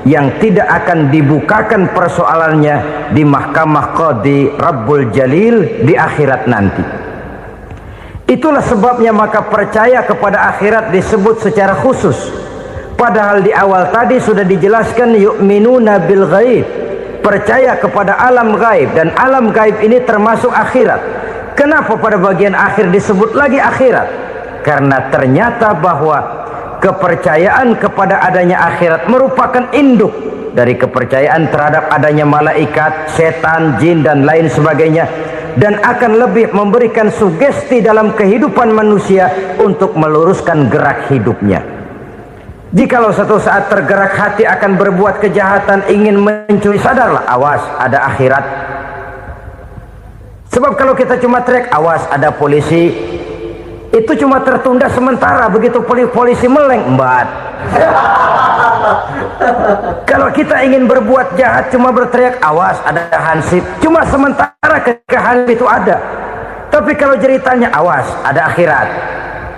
yang tidak akan dibukakan persoalannya di mahkamah Qadi Rabbul Jalil di akhirat nanti. Itulah sebabnya maka percaya kepada akhirat disebut secara khusus. Padahal di awal tadi sudah dijelaskan yu'minuna bil ghaib, percaya kepada alam gaib, dan alam gaib ini termasuk akhirat. Kenapa pada bagian akhir disebut lagi akhirat? Karena ternyata bahwa kepercayaan kepada adanya akhirat merupakan induk dari kepercayaan terhadap adanya malaikat, setan, jin dan lain sebagainya, dan akan lebih memberikan sugesti dalam kehidupan manusia untuk meluruskan gerak hidupnya. Jikalau satu saat tergerak hati akan berbuat kejahatan, ingin mencuri, sadarlah, awas ada akhirat. Sebab kalau kita cuma teriak awas ada polisi, itu cuma tertunda sementara, begitu polisi meleng embat. Kalau kita ingin berbuat jahat cuma berteriak awas ada hansip, cuma sementara hansip itu ada. Tapi kalau ceritanya awas ada akhirat,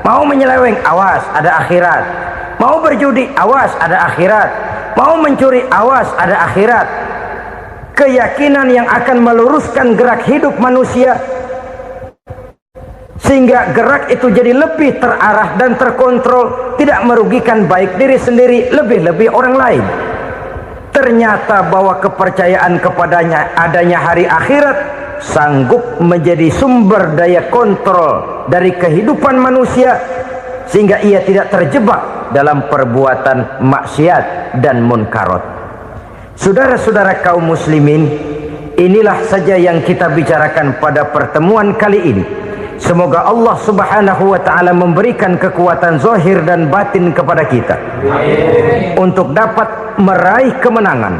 mau menyeleweng awas ada akhirat, mau berjudi awas ada akhirat, mau mencuri awas ada akhirat. Keyakinan yang akan meluruskan gerak hidup manusia sehingga gerak itu jadi lebih terarah dan terkontrol, tidak merugikan baik diri sendiri, lebih-lebih orang lain. Ternyata bahwa kepercayaan kepadanya adanya hari akhirat sanggup menjadi sumber daya kontrol dari kehidupan manusia, sehingga ia tidak terjebak dalam perbuatan maksiat dan munkarat. Saudara-saudara kaum muslimin, inilah saja yang kita bicarakan pada pertemuan kali ini. Semoga Allah subhanahu wa ta'ala memberikan kekuatan zahir dan batin kepada kita untuk dapat meraih kemenangan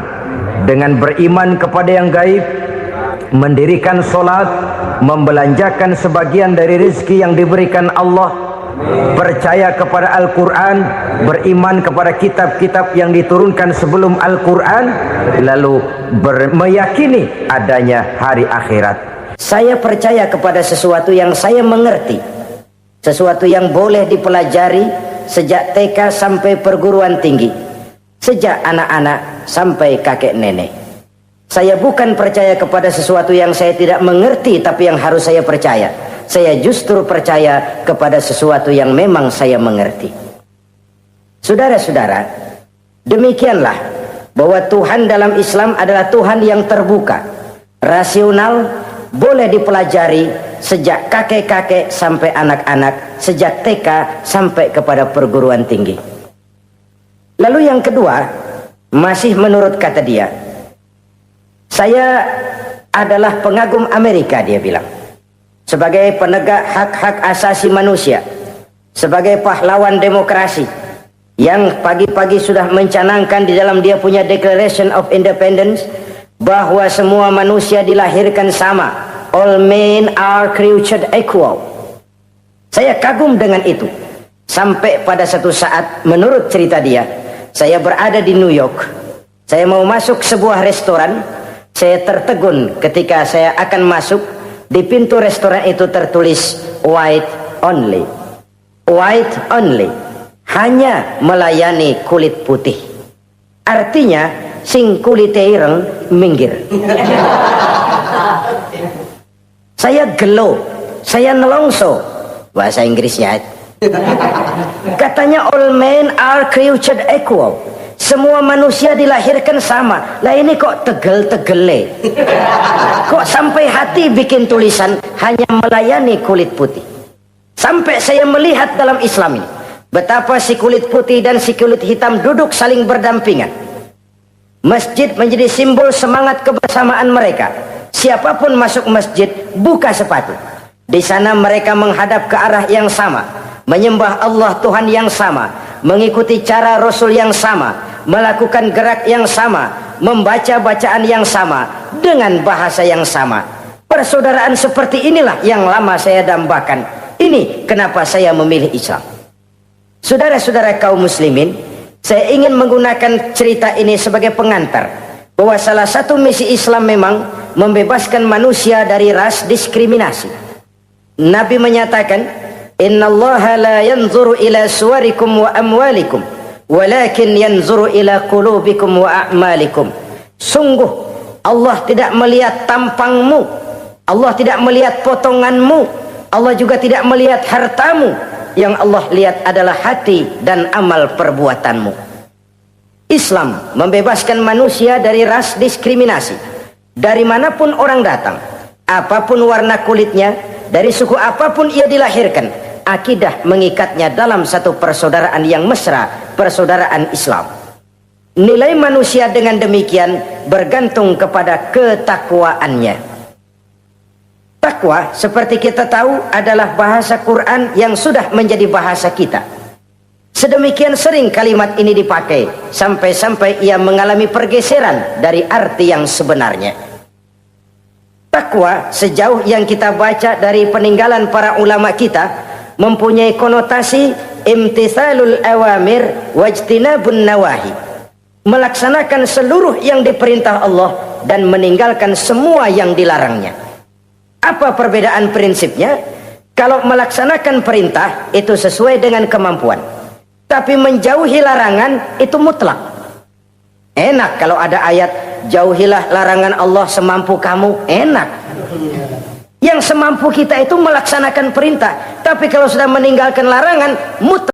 dengan beriman kepada yang gaib, mendirikan solat, membelanjakan sebagian dari rezeki yang diberikan Allah, percaya kepada Al-Quran, beriman kepada kitab-kitab yang diturunkan sebelum Al-Quran, lalu meyakini adanya hari akhirat. Saya percaya kepada sesuatu yang saya mengerti, sesuatu yang boleh dipelajari sejak TK sampai perguruan tinggi, sejak anak-anak sampai kakek nenek. Saya bukan percaya kepada sesuatu yang saya tidak mengerti tapi yang harus saya percaya. Saya justru percaya kepada sesuatu yang memang saya mengerti. Saudara-saudara, demikianlah bahwa Tuhan dalam Islam adalah Tuhan yang terbuka, rasional, boleh dipelajari sejak kakek-kakek sampai anak-anak, sejak TK sampai kepada perguruan tinggi. Lalu yang kedua, masih menurut kata dia, saya adalah pengagum Amerika, dia bilang, sebagai penegak hak-hak asasi manusia, sebagai pahlawan demokrasi yang pagi-pagi sudah mencanangkan di dalam dia punya Declaration of Independence bahwa semua manusia dilahirkan sama, all men are created equal. Saya kagum dengan itu, sampai pada satu saat menurut cerita dia, saya berada di New York, saya mau masuk sebuah restoran, saya tertegun ketika saya akan masuk. Di pintu restoran itu tertulis white only, white only, hanya melayani kulit putih. Artinya sing kulite ireng minggir. Saya gelo, saya nelongso, bahasa Inggrisnya. Katanya all men are created equal, semua manusia dilahirkan sama. Lah ini kok tegel-tegele, kok sampai hati bikin tulisan hanya melayani kulit putih. Sampai saya melihat dalam Islam ini betapa si kulit putih dan si kulit hitam duduk saling berdampingan. Masjid menjadi simbol semangat kebersamaan mereka. Siapapun masuk masjid, buka sepatu. Di sana mereka menghadap ke arah yang sama, menyembah Allah Tuhan yang sama, mengikuti cara Rasul yang sama, melakukan gerak yang sama, membaca bacaan yang sama, dengan bahasa yang sama. Persaudaraan seperti inilah yang lama saya dambakan. Ini kenapa saya memilih Islam. Saudara-saudara kaum muslimin, saya ingin menggunakan cerita ini sebagai pengantar bahwa salah satu misi Islam memang membebaskan manusia dari ras diskriminasi. Nabi menyatakan, innallaha la yanzuru ila suwarikum wa amwalikum, walakin yanzuru ila qulubikum wa a'malikum. Sungguh Allah tidak melihat tampangmu, Allah tidak melihat potonganmu, Allah juga tidak melihat hartamu. Yang Allah lihat adalah hati dan amal perbuatanmu. Islam membebaskan manusia dari ras diskriminasi. Dari manapun orang datang, apapun warna kulitnya, dari suku apapun ia dilahirkan, akidah mengikatnya dalam satu persaudaraan yang mesra, persaudaraan Islam. Nilai manusia dengan demikian bergantung kepada ketakwaannya. Takwa, seperti kita tahu, adalah bahasa Quran yang sudah menjadi bahasa kita. Sedemikian sering kalimat ini dipakai, sampai-sampai ia mengalami pergeseran dari arti yang sebenarnya. Takwa, sejauh yang kita baca dari peninggalan para ulama kita, mempunyai konotasi imtithalul awamir wajtinabun nawahi, melaksanakan seluruh yang diperintah Allah dan meninggalkan semua yang dilarangnya. Apa perbedaan prinsipnya? Kalau melaksanakan perintah itu sesuai dengan kemampuan, tapi menjauhi larangan itu mutlak. Enak kalau ada ayat jauhilah larangan Allah semampu kamu, enak. Yang semampu kita itu melaksanakan perintah, tapi kalau sudah meninggalkan larangan mutlak.